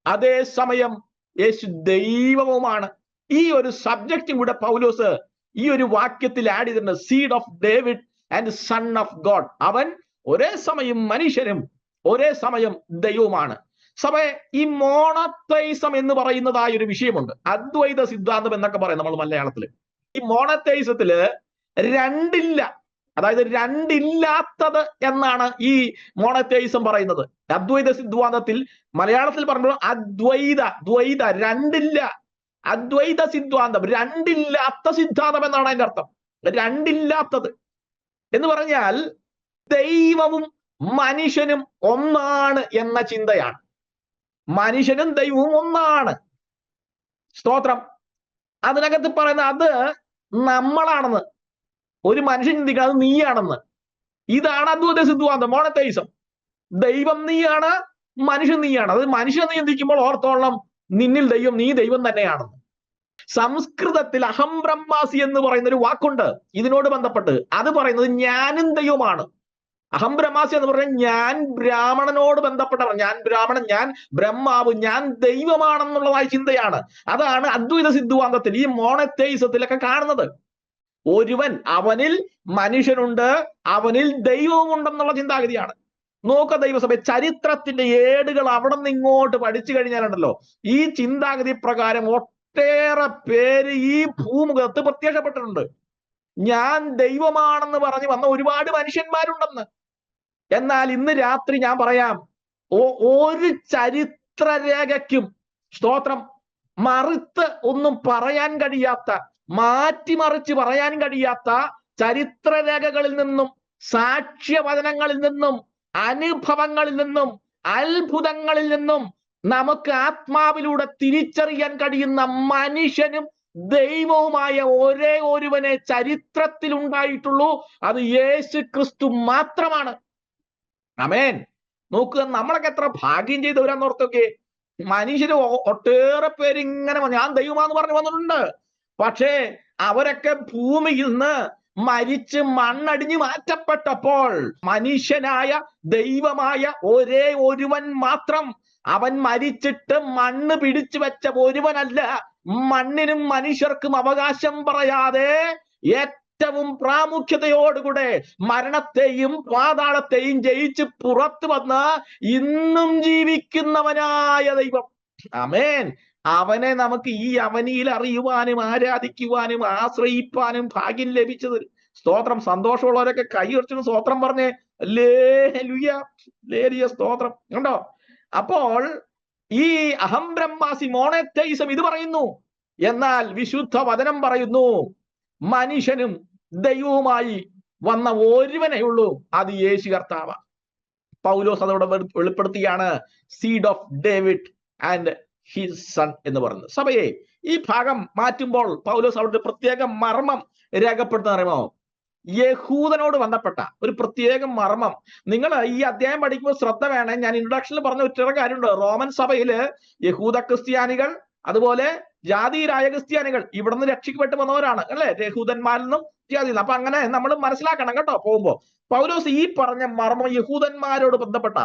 അതേ സമയം യേശു ദൈവവുമാണ്. ഈ ഒരു സബ്ജക്റ്റും കൂടെ പൗലോസ് ഈ ഒരു വാക്യത്തിൽ ആഡ് ചെയ്തിട്ടുണ്ട്. Seed of David and son of God. അവൻ ഒരേ സമയം മനുഷ്യനും ഒരേ സമയം ദൈവവുമാണ്. സഭ, ഈ മോണോതെയിസം എന്ന് പറയുന്നതായ ഒരു വിഷയമുണ്ട്. അദ്വൈത സിദ്ധാന്തം എന്നൊക്കെ പറയും നമ്മൾ മലയാളത്തില്. ഈ മോണോതെയിസത്തില് രണ്ടില്ല, അതായത് രണ്ടില്ലാത്തത് എന്നാണ് ഈ മോണോതെയിസം പറയുന്നത്. അദ്വൈത സിദ്ധാന്തത്തിൽ മലയാളത്തിൽ പറയുമ്പോൾ ദ്വൈത രണ്ടില്ല. അദ്വൈത സിദ്ധാന്തം രണ്ടില്ലാത്ത സിദ്ധാന്തം എന്നാണ് അതിന്റെ അർത്ഥം. രണ്ടില്ലാത്തത് എന്ന് പറഞ്ഞാൽ ദൈവവും മനുഷ്യനും ഒന്നാണ് എന്ന ചിന്തയാണ്. മനുഷ്യനും ദൈവവും ഒന്നാണ്. സ്തോത്രം. അതിനകത്ത് പറയുന്ന അത് നമ്മളാണെന്ന്. ഒരു മനുഷ്യൻ ചിന്തിക്കുക അത് നീയാണെന്ന്. ഇതാണ് അദ്വൈത സിദ്ധാന്തം, മോണോതെയിസം. ദൈവം നീയാണ്, മനുഷ്യൻ നീയാണ്. അത് മനുഷ്യൻ നീ ചിന്തിക്കുമ്പോൾ ഓർത്തോളം നിന്നിൽ ദൈവം, നീ ദൈവം തന്നെയാണെന്ന്. സംസ്കൃതത്തിൽ അഹം ബ്രഹ്മാസി എന്ന് പറയുന്ന ഒരു വാക്കുണ്ട് ഇതിനോട് ബന്ധപ്പെട്ട്. അത് പറയുന്നത് ഞാനും ദൈവമാണ്. അഹം ബ്രഹ്മാസി എന്ന് പറഞ്ഞാൽ ഞാൻ ബ്രാഹ്മണനോട് ബന്ധപ്പെട്ടവർ, ഞാൻ ബ്രാഹ്മണൻ, ഞാൻ ബ്രഹ്മാവ്, ഞാൻ ദൈവമാണെന്നുള്ളതായ ചിന്തയാണ്. അതാണ് അദ്വൈത സിദ്ധാന്തത്തിൽ ഈ മോണോതെയിസത്തിലൊക്കെ കാണുന്നത്. ഒരുവൻ, അവനിൽ മനുഷ്യനുണ്ട്, അവനിൽ ദൈവവുമുണ്ടെന്നുള്ള ചിന്താഗതിയാണ്. നോക്ക ദൈവസഭ, ചരിത്രത്തിന്റെ ഏടുകൾ അവിടെ നിന്ന് ഇങ്ങോട്ട് പഠിച്ചു കഴിഞ്ഞാലുണ്ടല്ലോ, ഈ ചിന്താഗതി പ്രകാരം ഒട്ടേറെ പേര് ഈ ഭൂമുഖത്ത് പ്രത്യക്ഷപ്പെട്ടിട്ടുണ്ട്. ഞാൻ ദൈവമാണെന്ന് പറഞ്ഞു വന്ന ഒരുപാട് മനുഷ്യന്മാരുണ്ടെന്ന്. എന്നാൽ ഇന്ന് രാത്രി ഞാൻ പറയാം, ഒരു ചരിത്രരേഖയ്ക്കും, സ്തോത്രം, മറുത്ത് ഒന്നും പറയാൻ കഴിയാത്ത, മാറ്റിമറിച്ച് പറയാൻ കഴിയാത്ത ചരിത്രരേഖകളിൽ നിന്നും സാക്ഷ്യവചനങ്ങളിൽ നിന്നും അനുഭവങ്ങളിൽ നിന്നും അത്ഭുതങ്ങളിൽ നിന്നും നമുക്ക് ആത്മാവിലൂടെ തിരിച്ചറിയാൻ കഴിയുന്ന മനുഷ്യനും ദൈവവുമായ ഒരേ ഒരുവനെ ചരിത്രത്തിൽ ഉണ്ടായിട്ടുള്ളൂ. അത് യേശു ക്രിസ്തു മാത്രമാണ്. ആമേൻ. നോക്കുക, നമ്മളൊക്കെ എത്ര ഭാഗ്യം ചെയ്തവരാന്ന് ഓർത്തൊക്കെ. മനുഷ്യര് ഒട്ടേറെ പേര് ഇങ്ങനെ ഞാൻ ദൈവമാന്ന് പറഞ്ഞു വന്നിട്ടുണ്ട്. പക്ഷേ അവരൊക്കെ ഭൂമിയിൽ നിന്ന് മരിച്ച് മണ്ണടിഞ്ഞ് മാറ്റപ്പെട്ടപ്പോൾ മനുഷ്യനായ ദൈവമായ ഒരേ ഒരുവൻ മാത്രം, അവൻ മരിച്ചിട്ട് മണ്ണ് പിടിച്ചു വെച്ച ഒരുവനല്ല, മണ്ണിനും മനുഷ്യർക്കും അവകാശം പറയാതെ ഏറ്റവും പ്രാമുഖ്യതയോടുകൂടെ മരണത്തെയും പാതാളത്തെയും ജയിച്ച് പുറത്തു വന്ന് ഇന്നും ജീവിക്കുന്നവനായ ദൈവം. ആമേൻ. അവനെ നമുക്ക് ഈ അവനിയിൽ അറിയുവാനും ആരാധിക്കുവാനും ആശ്രയിപ്പാനും ഭാഗ്യം ലഭിച്ചത്. സ്തോത്രം. സന്തോഷമുള്ളവരൊക്കെ കൈ ഉയർത്തി സ്തോത്രം പറഞ്ഞേ. ലേലിയ സ്തോത്രം. കണ്ടോ? അപ്പോൾ ഈ അഹം ബ്രഹ്മാസി മോണോതെയിസം ഇത് പറയുന്നു. എന്നാൽ വിശുദ്ധ വചനം പറയുന്നു മനുഷ്യനും ദൈവവുമായി വന്ന ഒരുവനേ ഉള്ളൂ, അത് യേശു കർത്താവ. പൗലോസ് അതോടെ വെളിപ്പെടുത്തിയാണ് seed of David and his son എന്ന് പറയുന്നത്. സഭയെ ഈ ഭാഗം മാറ്റുമ്പോൾ പൗലോസ് അവിടെ പ്രത്യേക മർമ്മം രേഖപ്പെടുത്തുന്ന അറിയുമോ? യഹൂദനോട് ബന്ധപ്പെട്ട ഒരു പ്രത്യേക മർമ്മം. നിങ്ങൾ ഈ അധ്യായം പഠിക്കുമ്പോൾ ശ്രദ്ധ വേണേ. ഞാൻ ഇൻട്രൊഡക്ഷനിൽ പറഞ്ഞ ഒറ്റ കാര്യമുണ്ട്. റോമൻ സഭയില് യഹൂദ ക്രിസ്ത്യാനികൾ അതുപോലെ ജാതിരായ ക്രിസ്ത്യാനികൾ ഇവിടെ നിന്ന് രക്ഷിക്കപ്പെട്ട് വന്നവരാണ് അല്ലെ, യഹൂദന്മാരിൽ നിന്നും ജാതി. അപ്പൊ അങ്ങനെ നമ്മൾ മനസ്സിലാക്കണം കേട്ടോ. പോകുമ്പോ പൗലോസ് ഈ പറഞ്ഞ മർമ്മം യഹൂദന്മാരോട് ബന്ധപ്പെട്ട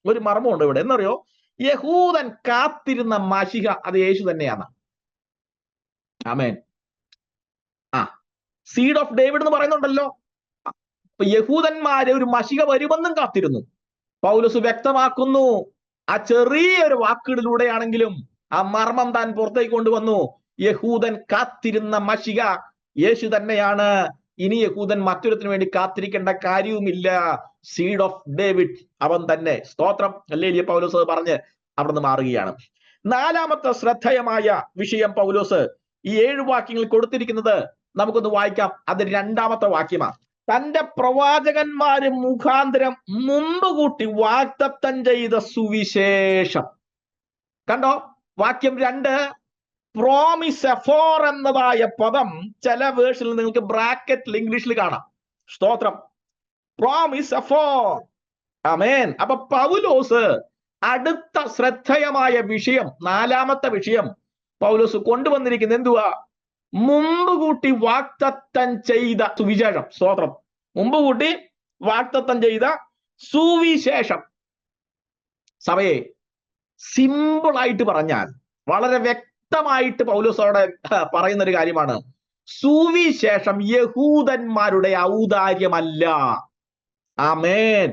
ഒരു മർമ്മമുണ്ട് ഇവിടെ. എന്നറിയോ? യഹൂദൻ കാത്തിരുന്ന മശിഹ അത് യേശു തന്നെയാണ്. ആമേൻ. സീഡ് ഓഫ് ഡേവിഡ് എന്ന് പറയുന്നുണ്ടല്ലോ. അപ്പൊ യഹൂദന്മാര് ഒരു മശിഹ വരുമെന്നും കാത്തിരുന്നു. പൗലോസ് വ്യക്തമാക്കുന്നു, ആ ചെറിയൊരു വാക്കുകളിലൂടെയാണെങ്കിലും ആ മർമ്മം താൻ പുറത്തേക്ക് കൊണ്ടുവന്നു. യഹൂദൻ കാത്തിരുന്ന മശിഹ യേശു തന്നെയാണ്. ഇനി യഹൂദൻ മറ്റൊരുത്തിന് വേണ്ടി കാത്തിരിക്കേണ്ട കാര്യവുമില്ല. സീഡ് ഓഫ് ഡേവിഡ് അവൻ തന്നെ. സ്തോത്രം. ഹല്ലേലൂയ. പൗലോസ് പറഞ്ഞ് അവിടുന്ന് മാറുകയാണ്. നാലാമത്തെ ശ്രദ്ധേയമായ വിഷയം പൗലോസ് ഈ 7 വാക്യങ്ങളിൽ കൊടുത്തിരിക്കുന്നത് നമുക്കൊന്ന് വായിക്കാം. അത് 2-ാമത്തെ വാക്യമാണ്. തന്റെ പ്രവാചകന്മാര് മുഖാന്തരം മുമ്പ് കൂട്ടി വാഗ്ദത്തം ചെയ്ത സുവിശേഷം. കണ്ടോ? വാക്യം 2 പ്രോമിസ് എഫോർ എന്നതായ പദം ചില വേർഷനിൽ നിങ്ങൾക്ക് ബ്രാക്കറ്റിൽ ഇംഗ്ലീഷിൽ കാണാം. സ്തോത്രം. പ്രോമിസ് എഫോർ. ആമേൻ. അപ്പൊ പൗലോസ് അടുത്ത ശ്രദ്ധേയമായ വിഷയം, 4-ാമത്തെ വിഷയം പൗലോസ് കൊണ്ടുവന്നിരിക്കുന്നത് എന്തുവാ? മുമ്പ് കൂട്ടി വാഗ്ദത്തം ചെയ്ത സുവിശേഷം. സ്തോത്രം. മുമ്പ് കൂട്ടി വാഗ്ദത്തം ചെയ്ത സുവിശേഷം. സഭയെ സിമ്പിൾ ആയിട്ട് പറഞ്ഞാൽ, വളരെ വ്യക്തമായിട്ട് പൗലോസ് അവിടെ പറയുന്ന ഒരു കാര്യമാണ്, സുവിശേഷം യഹൂദന്മാരുടെ ഔദാര്യമല്ല. ആമേൻ.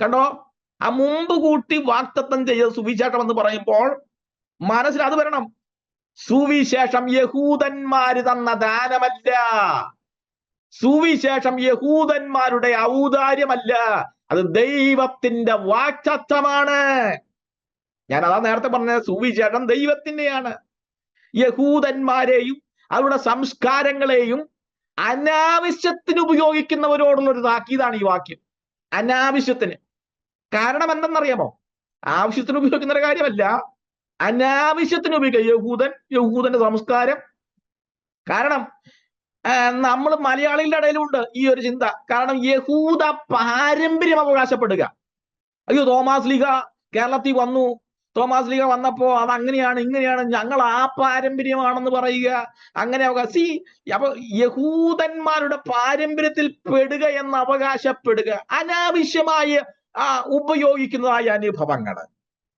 കണ്ടോ? ആ മുമ്പ് കൂട്ടി വാഗ്ദത്തം ചെയ്ത സുവിശേഷം എന്ന് പറയുമ്പോൾ മനസ്സിൽ അത് വരണം. സുവിശേഷം യഹൂദന്മാര് തന്ന ദാനമല്ല. സുവിശേഷം യഹൂദന്മാരുടെ ഔദാര്യമല്ല. അത് ദൈവത്തിന്റെ വാഗ്ദത്തമാണ്. ഞാൻ അതാ നേരത്തെ പറഞ്ഞ സുവിശേഷം ദൈവത്തിന്റെയാണ്. യഹൂദന്മാരെയും അവരുടെ സംസ്കാരങ്ങളെയും അനാവശ്യത്തിന് ഉപയോഗിക്കുന്നവരോടുള്ള ഒരു താക്കീതാണ് ഈ വാക്യം. അനാവശ്യത്തിന്. കാരണം എന്തെന്നറിയാമോ? ആവശ്യത്തിന് ഉപയോഗിക്കുന്ന ഒരു കാര്യമല്ല, അനാവശ്യത്തിന് ഉപയോഗിക്കുക. യഹൂദന്റെ സംസ്കാരം. കാരണം നമ്മൾ മലയാളികളുടെ ഇടയിലുണ്ട് ഈ ഒരു ചിന്ത. കാരണം യഹൂദ പാരമ്പര്യം അവകാശപ്പെടുക. അയ്യോ, തോമാസ് ലീഗ കേരളത്തിൽ വന്നു, തോമാസ് ലീഗ വന്നപ്പോ അത് അങ്ങനെയാണ് ഇങ്ങനെയാണ്, ഞങ്ങൾ ആ പാരമ്പര്യമാണെന്ന് പറയുക. അങ്ങനെ അപ്പൊ യഹൂദന്മാരുടെ പാരമ്പര്യത്തിൽ പെടുക എന്ന് അവകാശപ്പെടുക, അനാവശ്യമായ ഉപയോഗിക്കുന്നതായ അനുഭവങ്ങൾ.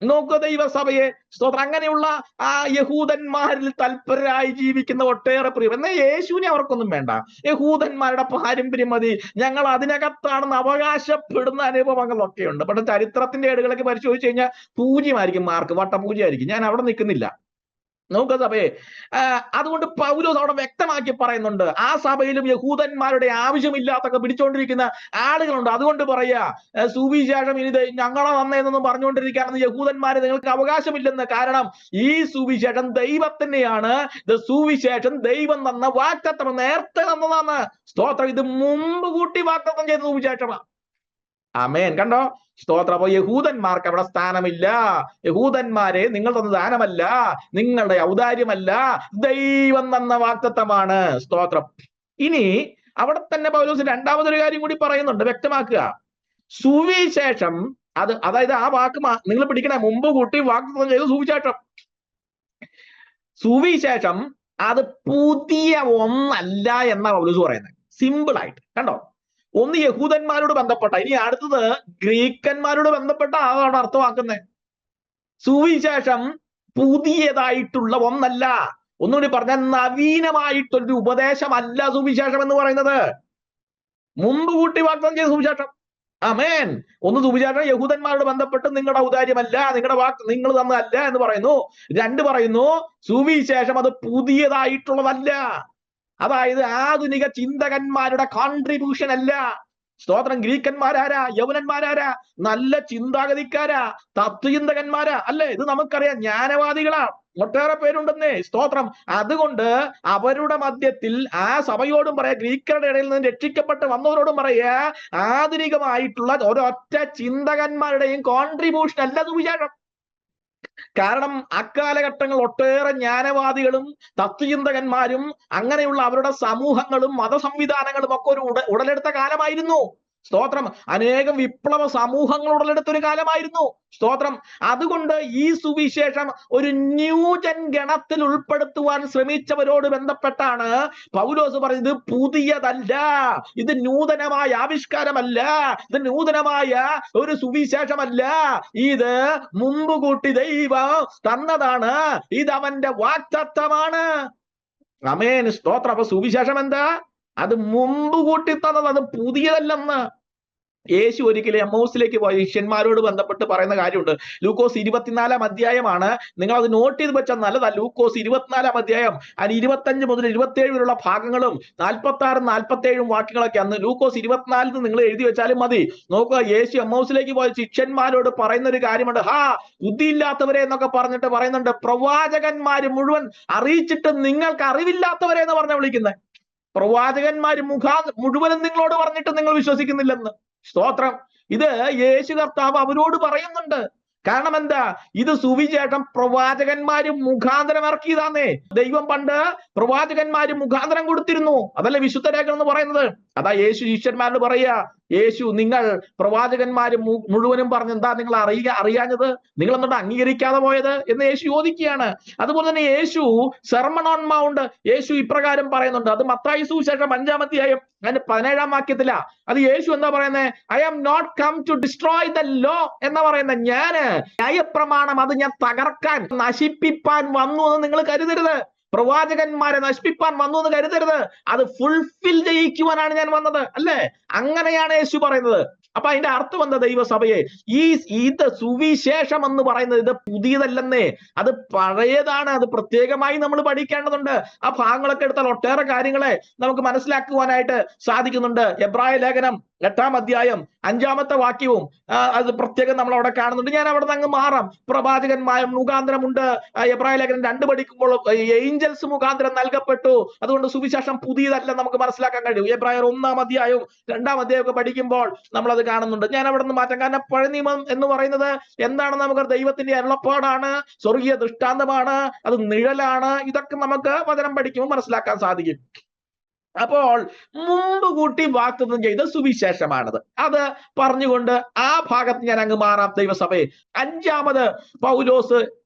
നോക്കുക ദൈവസഭയെ. സ്തോത്രം. അങ്ങനെയുള്ള ആ യഹൂദന്മാരിൽ തൽപരരായി ജീവിക്കുന്ന ഒട്ടേറെ പ്രിയം. എന്നാൽ യേശുവിനെ അവർക്കൊന്നും വേണ്ട. യഹൂദന്മാരുടെ പാരമ്പര്യം മതി, ഞങ്ങൾ അതിനകത്താണെന്ന് അവകാശപ്പെടുന്ന അനുഭവങ്ങളൊക്കെ ഉണ്ട്. പക്ഷെ ചരിത്രത്തിന്റെ ഏടുകളൊക്കെ പരിശോധിച്ച് കഴിഞ്ഞാൽ പൂജ്യമായിരിക്കും മാർക്ക്, വട്ടപൂജയായിരിക്കും. ഞാൻ അവിടെ നിൽക്കുന്നില്ല. നോക്കുക സഭയെ. അതുകൊണ്ട് പൗലോസ് അവിടെ വ്യക്തമാക്കി പറയുന്നുണ്ട്, ആ സഭയിലും യഹൂദന്മാരുടെ ആവശ്യമില്ലാത്തൊക്കെ പിടിച്ചുകൊണ്ടിരിക്കുന്ന ആളുകളുണ്ട്. അതുകൊണ്ട് പറയാ, സുവിശേഷം ഇനി ഞങ്ങളെ വന്നതെന്നൊന്നും പറഞ്ഞുകൊണ്ടിരിക്കാനെന്ന് യഹൂദന്മാരെ നിങ്ങൾക്ക് അവകാശമില്ലെന്ന്. കാരണം ഈ സുവിശേഷം ദൈവത്തിന്റെയാണ്. ഇത് സുവിശേഷം ദൈവം തന്ന വാഗ്ദത്തം, നേരത്തെ തന്നതാണ്. സ്തോത്രം. ഇത് മുമ്പ് കൂട്ടി വാഗ്ദത്തം ചെയ്ത സുവിശേഷമാണ്. ആമേൻ. കണ്ടോ? സ്തോത്രം. അപ്പൊ യഹൂദന്മാർക്ക് അവിടെ സ്ഥാനമില്ല. യഹൂദന്മാരെ നിങ്ങൾ തന്ന ദാനമല്ല, നിങ്ങളുടെ ഔദാര്യമല്ല, ദൈവം തന്ന വാഗ്ദത്തമാണ്. സ്തോത്രം. ഇനി അവിടെ തന്നെ പൗലോസ് രണ്ടാമതൊരു കാര്യം കൂടി പറയുന്നുണ്ട്, വ്യക്തമാക്കുക. സുവിശേഷം അതായത് ആ വാക്ക് നിങ്ങൾ പിടിക്കണേ, മുമ്പ് കൂട്ടി വാഗ്ദത്തം ചെയ്ത സുവിശേഷം. സുവിശേഷം അത് പുതിയ ഒന്നല്ല എന്നാ പൗലോസ് പറയുന്നത്, സിമ്പിൾ ആയിട്ട്. കണ്ടോ? ഒന്ന് യഹൂദന്മാരോട് ബന്ധപ്പെട്ട, ഇനി അടുത്തത് ഗ്രീക്കന്മാരോട് ബന്ധപ്പെട്ട അതാണ് അർത്ഥമാക്കുന്നത്. സുവിശേഷം പുതിയതായിട്ടുള്ള ഒന്നല്ല. ഒന്നുകൂടി പറഞ്ഞാൽ നവീനമായിട്ടൊരു ഉപദേശമല്ല സുവിശേഷം എന്ന് പറയുന്നത്. മുമ്പ് കൂട്ടി വാഗ്ദാനം ചെയ്ത സുവിശേഷം. ആമേൻ. ഒന്ന്, സുവിശേഷം യഹൂദന്മാരോട് ബന്ധപ്പെട്ട് നിങ്ങളുടെ ഔദാര്യമല്ല, നിങ്ങളുടെ വാക്ക് നിങ്ങൾ തന്നതല്ല എന്ന് പറയുന്നു. രണ്ട് പറയുന്നു, സുവിശേഷം അത് പുതിയതായിട്ടുള്ളതല്ല. അതായത് ആധുനിക ചിന്തകന്മാരുടെ കോൺട്രിബ്യൂഷൻ അല്ല. സ്തോത്രം. ഗ്രീക്കന്മാരാരാ? യവനന്മാരാരാ? നല്ല ചിന്താഗതിക്കാരാ, തത്വചിന്തകന്മാരാ, അല്ലേ? ഇത് നമുക്കറിയാം, ജ്ഞാനവാദികളാ, ഒട്ടേറെ പേരുണ്ടെന്നേ. സ്തോത്രം. അതുകൊണ്ട് അവരുടെ മധ്യത്തിൽ ആ സഭയോടും പറയാ, ഗ്രീക്കരുടെ ഇടയിൽ നിന്ന് രക്ഷിക്കപ്പെട്ട് വന്നവരോടും പറയാ, ആധുനികമായിട്ടുള്ള ഒരൊറ്റ ചിന്തകന്മാരുടെയും കോൺട്രിബ്യൂഷൻ അല്ല സുവിശേഷം. കാരണം അക്കാലഘട്ടങ്ങൾ ഒട്ടേറെ ജ്ഞാനവാദികളും തത്വചിന്തകന്മാരും അങ്ങനെയുള്ള അവരുടെ സമൂഹങ്ങളും മതസംവിധാനങ്ങളും ഒക്കെ ഒരു ഉടലെടുത്ത കാലമായിരുന്നു. സ്തോത്രം. അനേകം വിപ്ലവ സമൂഹങ്ങൾ ഉടലെടുത്തൊരു കാലമായിരുന്നു. സ്തോത്രം. അതുകൊണ്ട് ഈ സുവിശേഷം ഒരു ന്യൂജൻ ഗണത്തിൽ ഉൾപ്പെടുത്തുവാൻ ശ്രമിച്ചവരോട് ബന്ധപ്പെട്ടാണ് പൗലോസ് പറയുന്നത്, ഇത് പുതിയതല്ല, ഇത് നൂതനമായ ആവിഷ്കാരമല്ല, ഇത് നൂതനമായ ഒരു സുവിശേഷമല്ല, ഇത് മുമ്പ് കൂട്ടി ദൈവം തന്നതാണ്, ഇത് അവന്റെ വാഗ്ദത്തമാണ്. ആമേൻ. സ്തോത്രം. അപ്പൊ സുവിശേഷം എന്താ? അത് മുമ്പ് കൂട്ടി തന്നത്, അത് പുതിയതല്ലെന്ന്. യേശു ഒരിക്കലും എമ്മൗസിലേക്ക് പോയ ശിഷ്യന്മാരോട് ബന്ധപ്പെട്ട് പറയുന്ന കാര്യമുണ്ട്. ലൂക്കോസ് 24 അധ്യായമാണ്. നിങ്ങൾ അത് നോട്ട് ചെയ്ത് വെച്ചാൽ നല്ലതാ. ലൂക്കോസ് 24 അധ്യായം, അതിന് 25 മുതൽ 27 വരെയുള്ള ഭാഗങ്ങളും 46, 47 വാക്യങ്ങളൊക്കെ അന്ന് ലൂക്കോസ് 24 നിങ്ങൾ എഴുതി വെച്ചാലും മതി. നോക്കുക, യേശു എമ്മൗസിലേക്ക് പോയ ശിഷ്യന്മാരോട് പറയുന്ന ഒരു കാര്യമുണ്ട്. ബുദ്ധിയില്ലാത്തവരെ എന്നൊക്കെ പറഞ്ഞിട്ട് പറയുന്നുണ്ട്, പ്രവാചകന്മാര് മുഴുവൻ അറിയിച്ചിട്ട് നിങ്ങൾക്ക് അറിവില്ലാത്തവരെ എന്ന് പറഞ്ഞ വിളിക്കുന്നത്. പ്രവാചകന്മാര് മുഴുവനും നിങ്ങളോട് പറഞ്ഞിട്ട് നിങ്ങൾ വിശ്വസിക്കുന്നില്ലെന്ന്. സ്തോത്രം. ഇത് യേശു കർത്താവ് അവരോട് പറയുന്നുണ്ട്. കാരണം എന്താ? ഇത് സുവിശേഷം പ്രവാചകന്മാര് മുഖാന്തരം ഇറക്കിയതാന്നേ. ദൈവം പണ്ട് പ്രവാചകന്മാര് മുഖാന്തരം കൊടുത്തിരുന്നു. അതല്ലേ വിശുദ്ധ രേഖ എന്ന് പറയുന്നത്. അതാ യേശു ശിഷ്യന്മാരോട് പറയാ, യേശു നിങ്ങൾ പ്രവാചകന്മാര് മുഴുവനും പറഞ്ഞെന്താ നിങ്ങൾ അറിയാഞ്ഞത്? നിങ്ങൾ എന്നിട്ട് അംഗീകരിക്കാതെ പോയത് എന്ന് യേശു ചോദിക്കുകയാണ്. അതുപോലെ തന്നെ യേശു സെർമൺ ഓൺ മൗണ്ട് യേശു ഇപ്രകാരം പറയുന്നുണ്ട്. അത് മത്തായി സുവിശേഷം 5-ാം അധ്യായം അതിന്റെ 17-ാം വാക്യത്തിലാ. അത് യേശു എന്താ പറയുന്നത്? I am not come to destroy the law എന്നാ പറയുന്നത്. ഞാന് ന്യായപ്രമാണം അത് ഞാൻ തകർക്കാൻ, നശിപ്പിപ്പാൻ വന്നു എന്ന് നിങ്ങൾ കരുതരുത്. പ്രവാചകന്മാരെ നശിപ്പിപ്പാൻ വന്നു എന്ന് കരുതരുത്. അത് ഫുൾഫിൽ ചെയ്യിക്കുവാനാണ് ഞാൻ വന്നത്, അല്ലേ? അങ്ങനെയാണ് യേശു പറയുന്നത്. അപ്പൊ അതിന്റെ അർത്ഥം എന്താ? ദൈവസഭയെ, ഇത് സുവിശേഷം എന്ന് പറയുന്നത് ഇത് പുതിയതല്ലെന്നേ, അത് പഴയതാണ്. അത് പ്രത്യേകമായി നമ്മൾ പഠിക്കേണ്ടതുണ്ട്. ആ ഭാഗങ്ങളൊക്കെ എടുത്താൽ ഒട്ടേറെ കാര്യങ്ങളെ നമുക്ക് മനസ്സിലാക്കുവാനായിട്ട് സാധിക്കുന്നുണ്ട്. എബ്രായ ലേഖനം 8-ാം അധ്യായം 5-ാമത്തെ വാക്യവും അത് പ്രത്യേകം നമ്മൾ അവിടെ കാണുന്നുണ്ട്. ഞാൻ അവിടെ നിന്ന് അങ്ങ് മാറാം. പ്രവാചകന്മാർ മുഖാന്തരമുണ്ട്. എബ്രായ ലേഖനം 2 പഠിക്കുമ്പോൾ ഏഞ്ചൽസ് മുഖാന്തരം നൽകപ്പെട്ടു. അതുകൊണ്ട് സുവിശേഷം പുതിയതല്ല നമുക്ക് മനസ്സിലാക്കാൻ കഴിയും. എബ്രായർ 1-ാം അധ്യായവും 2-ാം അധ്യായം ഒക്കെ പഠിക്കുമ്പോൾ നമ്മൾ അത് കാണുന്നുണ്ട്. ഞാൻ അവിടെ നിന്ന് മാറ്റാം. കാരണം പഴയ നിയമം എന്ന് പറയുന്നത് എന്താണ്? നമുക്ക് ദൈവത്തിന്റെ അരുളപ്പാടാണ്, സ്വർഗീയ ദൃഷ്ടാന്തമാണ്, അത് നിഴലാണ്. ഇതൊക്കെ നമുക്ക് വചനം പഠിക്കുമ്പോൾ മനസ്സിലാക്കാൻ സാധിക്കും. അപ്പോൾ മുമ്പ് കൂട്ടി വാഗ്ദത്തം ചെയ്ത സുവിശേഷമാണത്. അത് പറഞ്ഞുകൊണ്ട് ആ ഭാഗത്ത് ഞാൻ അങ്ങ് മാറാം. ദൈവസഭയെ, 5-ാമത് പൗലോസ്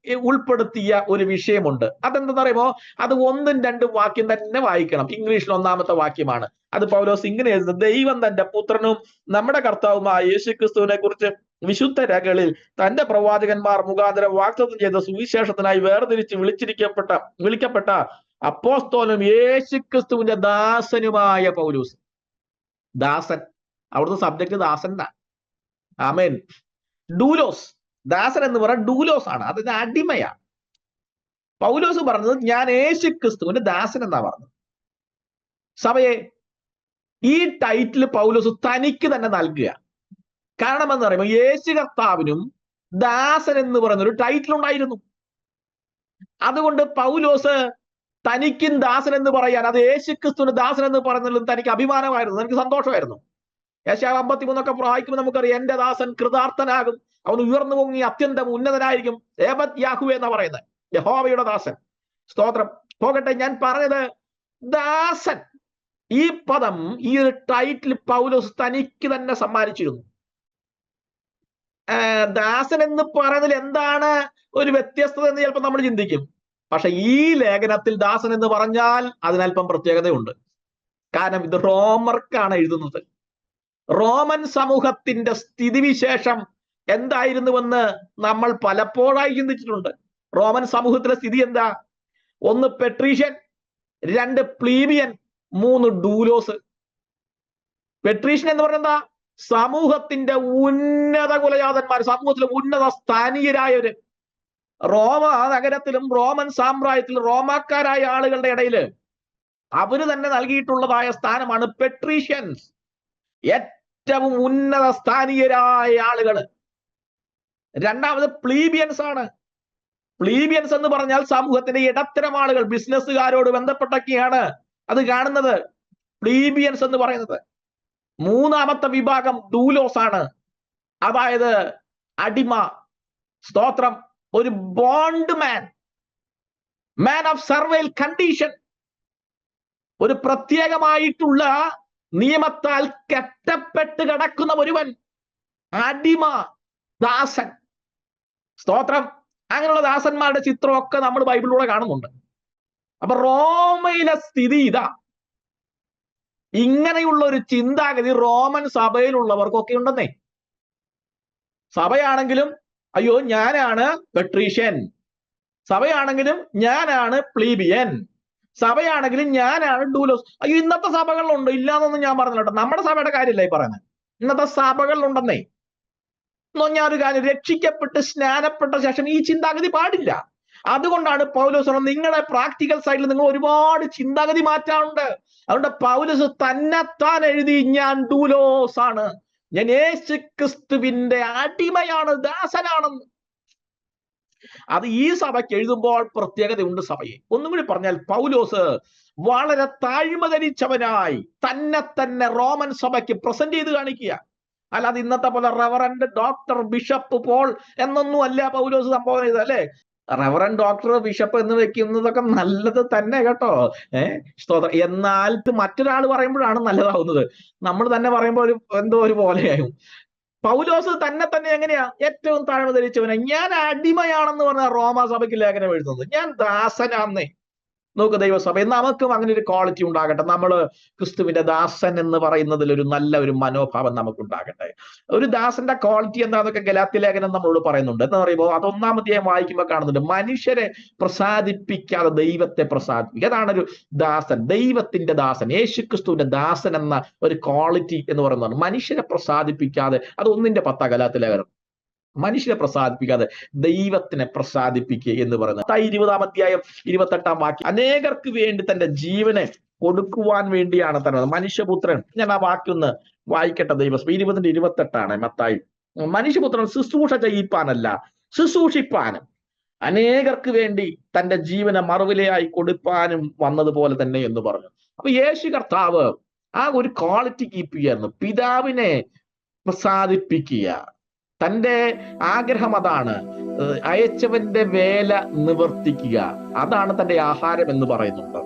ഉൾപ്പെടുത്തിയ ഒരു വിഷയമുണ്ട്. അതെന്തെന്ന് പറയുമ്പോ അത് 1-2 വാക്യം തന്നെ വായിക്കണം. ഇംഗ്ലീഷിൽ 1-ാമത്തെ വാക്യമാണ്. അത് പൗലോസ് ഇങ്ങനെ എഴുതുന്നത്, ദൈവം തന്റെ പുത്രനും നമ്മുടെ കർത്താവുമായ യേശുക്രിസ്തുവിനെ കുറിച്ച് വിശുദ്ധ രേഖകളിൽ തന്റെ പ്രവാചകന്മാർ മുഖാന്തരം വാഗ്ദത്തം ചെയ്ത സുവിശേഷത്തിനായി വേർതിരിച്ച് വിളിക്കപ്പെട്ട അപ്പോസ്തലനും യേശുക്രിസ്തുവിന്റെ ദാസനുമായ പൗലോസ്. ദാസൻ, അവിടുത്തെ സബ്ജക്ട് ദാസൻ. ആമേൻ. ഡൂലോസ്, ദാസൻ എന്ന് പറഞ്ഞാൽ ഡൂലോസ് ആണ്. അതിന് അടിമയാണ്. പൗലോസ് പറഞ്ഞത് ഞാൻ യേശു ക്രിസ്തുവിന്റെ ദാസൻ എന്നാ പറഞ്ഞത്. സഭയെ ഈ ടൈറ്റിൽ പൗലോസ് തനിക്ക് തന്നെ നൽകുക. കാരണം എന്ന് പറയുമ്പോൾ യേശു കർത്താവിനും ദാസൻ എന്ന് പറയുന്ന ഒരു ടൈറ്റിൽ ഉണ്ടായിരുന്നു. അതുകൊണ്ട് പൗലോസ് തനിക്കും ദാസൻ എന്ന് പറയാൻ, അത് യേശു ക്രിസ്തുവിന്റെ ദാസൻ എന്ന് പറയുന്നതിലും തനിക്ക് അഭിമാനമായിരുന്നു, തനിക്ക് സന്തോഷമായിരുന്നു. യേശയ്യാവ് 53 വായിക്കുമ്പോൾ നമുക്കറിയാം, എന്റെ ദാസൻ കൃതാർത്ഥനാകും, അവൻ ഉയർന്നു പൊങ്ങി അത്യന്തം ഉന്നതനായിരിക്കും. ഏബത് യാഹുവേ എന്നാ പറയുന്നത്, യഹോവയുടെ ദാസൻ. സ്തോത്രം. പോകട്ടെ, ഞാൻ പറഞ്ഞത് ദാസൻ, ഈ പദം, ഈ ഒരു ടൈറ്റിൽ പൗലോസ് തനിക്ക് തന്നെ സമ്മാനിച്ചിരുന്നു. ദാസൻ എന്ന് പറയുന്നതിൽ എന്താണ് ഒരു വ്യത്യസ്തത എന്ന് ചിലപ്പോൾ നമ്മൾ ചിന്തിക്കും. പക്ഷെ ഈ ലേഖനത്തിൽ ദാസൻ എന്ന് പറഞ്ഞാൽ അതിനല്പം പ്രത്യേകതയുണ്ട്. കാരണം ഇത് റോമർക്കാണ് എഴുതുന്നത്. റോമൻ സമൂഹത്തിന്റെ സ്ഥിതിവിശേഷം എന്തായിരുന്നുവെന്ന് നമ്മൾ പലപ്പോഴായി ചിന്തിച്ചിട്ടുണ്ട്. റോമൻ സമൂഹത്തിലെ സ്ഥിതി എന്താ? 1 പെട്രീഷ്യൻ, 2 പ്ലീബിയൻ, 3 ഡൂലോസ്. പെട്രീഷ്യൻ എന്ന് പറഞ്ഞാൽ എന്താ? സമൂഹത്തിന്റെ ഉന്നത കുലജാതന്മാർ, സമൂഹത്തിലെ ഉന്നത സ്ഥാനീയരായവര്. റോമ നഗരത്തിലും റോമൻ സാമ്രാജ്യത്തിലും റോമാക്കാരായ ആളുകളുടെ ഇടയിൽ അവര് തന്നെ നൽകിയിട്ടുള്ളതായ സ്ഥാനമാണ് പെട്രീഷ്യൻസ്, ഏറ്റവും ഉന്നത സ്ഥാനീയരായ ആളുകൾ. രണ്ടാമത് പ്ലീബിയൻസ് ആണ്. പ്ലീബിയൻസ് എന്ന് പറഞ്ഞാൽ സമൂഹത്തിന്റെ ഇടത്തരം ആളുകൾ, ബിസിനസ്സുകാരോട് ബന്ധപ്പെട്ടൊക്കെയാണ് അത് കാണുന്നത്, പ്ലീബിയൻസ് എന്ന് പറയുന്നത്. മൂന്നാമത്തെ വിഭാഗം ഡൂലോസ് ആണ്, അതായത് അടിമ. സ്തോത്രം. ഒരു ബോണ്ട് മാൻ ഓഫ് സർവൈൽ കണ്ടീഷൻ, ഒരു പ്രത്യേകമായിട്ടുള്ള നിയമത്താൽ കെട്ടപ്പെട്ട് കിടക്കുന്ന ഒരുവൻ, അടിമ, ദാസൻ. സ്തോത്രം. അങ്ങനെയുള്ള ദാസന്മാരുടെ ചിത്രമൊക്കെ നമ്മൾ ബൈബിളിലൂടെ കാണുന്നുണ്ട്. അപ്പൊ റോമയിലെ സ്ഥിതി ഇതാ. ഇങ്ങനെയുള്ള ഒരു ചിന്താഗതി റോമൻ സഭയിലുള്ളവർക്കൊക്കെ ഉണ്ടെന്നേ. സഭയാണെങ്കിലും അയ്യോ ഞാനാണ് പെട്രീഷ്യൻ, സഭയാണെങ്കിലും ഞാനാണ് പ്ലീബിയൻ, സഭയാണെങ്കിലും ഞാനാണ് ഡൂലോസ്. അയ്യോ ഇന്നത്തെ സഭകളിലുണ്ട്, ഇല്ലാന്നൊന്നും ഞാൻ പറഞ്ഞില്ല കേട്ടോ. നമ്മുടെ സഭയുടെ കാര്യമല്ല ഈ പറയുന്നത്, ഇന്നത്തെ സഭകളിലുണ്ടെന്നേ. ഞാനൊരു കാര്യം, രക്ഷിക്കപ്പെട്ട് സ്നാനപ്പെട്ട ശേഷം ഈ ചിന്താഗതി പാടില്ല. അതുകൊണ്ടാണ് പൗലോസ് നിങ്ങളുടെ പ്രാക്ടിക്കൽ സൈഡിൽ നിങ്ങൾ ഒരുപാട് ചിന്താഗതി മാറ്റാറുണ്ട്. അതുകൊണ്ട് പൗലോസ് തന്നെത്താൻ എഴുതി, ഞാൻ ഡൂലോസ് ആണ്, ഞാൻ യേശു ക്രിസ്തുവിന്റെ അടിമയാണ്, ദാസനാണെന്ന്. അത് ഈ സഭയ്ക്ക് എഴുതുമ്പോൾ പ്രത്യേകതയുണ്ട് സഭയെ. ഒന്നും കൂടി പറഞ്ഞാൽ പൗലോസ് വളരെ താഴ്മ ധരിച്ചവനായി തന്നെ റോമൻ സഭയ്ക്ക് പ്രസന്റ് ചെയ്ത് കാണിക്കുക. അല്ലാതെ ഇന്നത്തെ പോലെ റവറന്റ്, ഡോക്ടർ, ബിഷപ്പ്, പോൾ എന്നൊന്നും അല്ല പൗലോസ് സംബോധന ചെയ്തത്, അല്ലെ? റവറന്റ്, ഡോക്ടർ, ബിഷപ്പ് എന്ന് വെക്കുന്നതൊക്കെ നല്ലത് തന്നെ കേട്ടോ. സ്തോത്രം. എന്നാൽ മറ്റൊരാൾ പറയുമ്പോഴാണ് നല്ലതാവുന്നത്. നമ്മൾ തന്നെ പറയുമ്പോൾ എന്തോ ഒരു പോലെയായും. പൗലോസ് തന്നെ എങ്ങനെയാ? ഏറ്റവും താഴ്മ ധരിച്ചവനെ. ഞാൻ അടിമയാണെന്ന് പറഞ്ഞ റോമാ സഭയ്ക്ക് ലേഖനം എഴുതുന്നത്. ഞാൻ ദാസനാന്നേ. നോക്ക് ദൈവസഭ, നമുക്കും അങ്ങനെ ഒരു ക്വാളിറ്റി ഉണ്ടാകട്ടെ. നമ്മൾ ക്രിസ്തുവിന്റെ ദാസൻ എന്ന് പറയുന്നതിൽ ഒരു നല്ല ഒരു മനോഭാവം നമുക്കുണ്ടാകട്ടെ. ഒരു ദാസന്റെ ക്വാളിറ്റി എന്താന്നൊക്കെ ഗലാത്യ ലേഖനം നമ്മളോട് പറയുന്നുണ്ട്. എന്ന് പറയുമ്പോൾ അത് 1-ാം അധ്യായം വായിക്കുമ്പോൾ കാണുന്നുണ്ട്, മനുഷ്യരെ പ്രസാദിപ്പിക്കാതെ ദൈവത്തെ പ്രസാദിപ്പിക്കുക. അതാണ് ഒരു ദാസൻ, ദൈവത്തിന്റെ ദാസൻ, യേശു ക്രിസ്തുവിന്റെ ദാസൻ എന്ന ഒരു ക്വാളിറ്റി എന്ന് പറയുന്നതാണ്. മനുഷ്യരെ പ്രസാദിപ്പിക്കാതെ, അത് 1-10 ഗലാത്യ ലേഖനം. മനുഷ്യരെ പ്രസാദിപ്പിക്കാതെ ദൈവത്തിനെ പ്രസാദിപ്പിക്കുക എന്ന് പറയുന്നത്. 20-ാം അധ്യായം 28-ാം വാക്യം, അനേകർക്ക് വേണ്ടി തന്റെ ജീവനെ കൊടുക്കുവാൻ വേണ്ടിയാണ് തന്നെ മനുഷ്യപുത്രൻ. ഞാൻ ആ വാക്യൊന്ന് വായിക്കട്ടെ. ദൈവം 20-28 മത്തായി. മനുഷ്യപുത്രൻ ശുശ്രൂഷ ചെയ്യിപ്പാനല്ല, ശുശ്രൂഷിപ്പാനും അനേകർക്ക് വേണ്ടി തന്റെ ജീവനെ മറുവിലയായി കൊടുപ്പാനും വന്നതുപോലെ തന്നെ എന്ന് പറഞ്ഞു. അപ്പൊ യേശു കർത്താവ് ആ ഒരു ക്വാളിറ്റി കീപ്പ് ചെയ്യായിരുന്നു, പിതാവിനെ പ്രസാദിപ്പിക്കുക. തന്റെ ആഗ്രഹം അതാണ്, അയച്ചവന്റെ വേല നിവർത്തിക്കുക. അതാണ് തന്റെ ആഹാരം എന്ന് പറയുന്നുണ്ട്.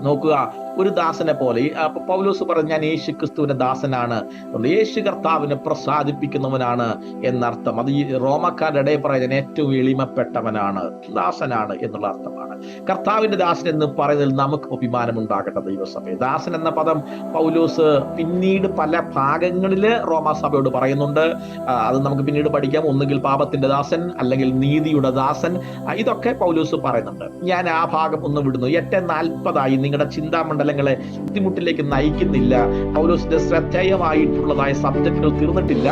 നോക്കുക, ഒരു ദാസനെ പോലെ പൗലോസ് പറഞ്ഞു, ഞാൻ യേശു ക്രിസ്തുവിന്റെ ദാസനാണ്, യേശു കർത്താവിനെ പ്രസാദിപ്പിക്കുന്നവനാണ് എന്നർത്ഥം. അത് ഈ റോമക്കാരുടെ ഇടയിൽ പറയുന്നത് ഏറ്റവും എളിമപ്പെട്ടവനാണ്, ദാസനാണ് എന്നുള്ള അർത്ഥമാണ്. കർത്താവിന്റെ ദാസൻ എന്ന് പറയുന്നതിൽ നമുക്ക് അഭിമാനം ഉണ്ടാകട്ടെ ദൈവസഭയെ. ദാസൻ എന്ന പദം പൗലോസ് പിന്നീട് പല ഭാഗങ്ങളില് റോമാസഭയോട് പറയുന്നുണ്ട്. അത് നമുക്ക് പിന്നീട് പഠിക്കാം. ഒന്നുകിൽ പാപത്തിന്റെ ദാസൻ, അല്ലെങ്കിൽ നീതിയുടെ ദാസൻ, ഇതൊക്കെ പൗലോസ് പറയുന്നുണ്ട്. ഞാൻ ആ ഭാഗം ഒന്ന് വിടുന്നു. 8:40 നിങ്ങളുടെ ചിന്താമണ്ഡലങ്ങളെ ബുദ്ധിമുട്ടിലേക്ക് നയിക്കുന്നില്ല. പൗലോസിന്റെ ശ്രദ്ധേയമായിട്ടുള്ളതായ സബ്ജക്റ്റുകൾ തീർന്നിട്ടില്ല.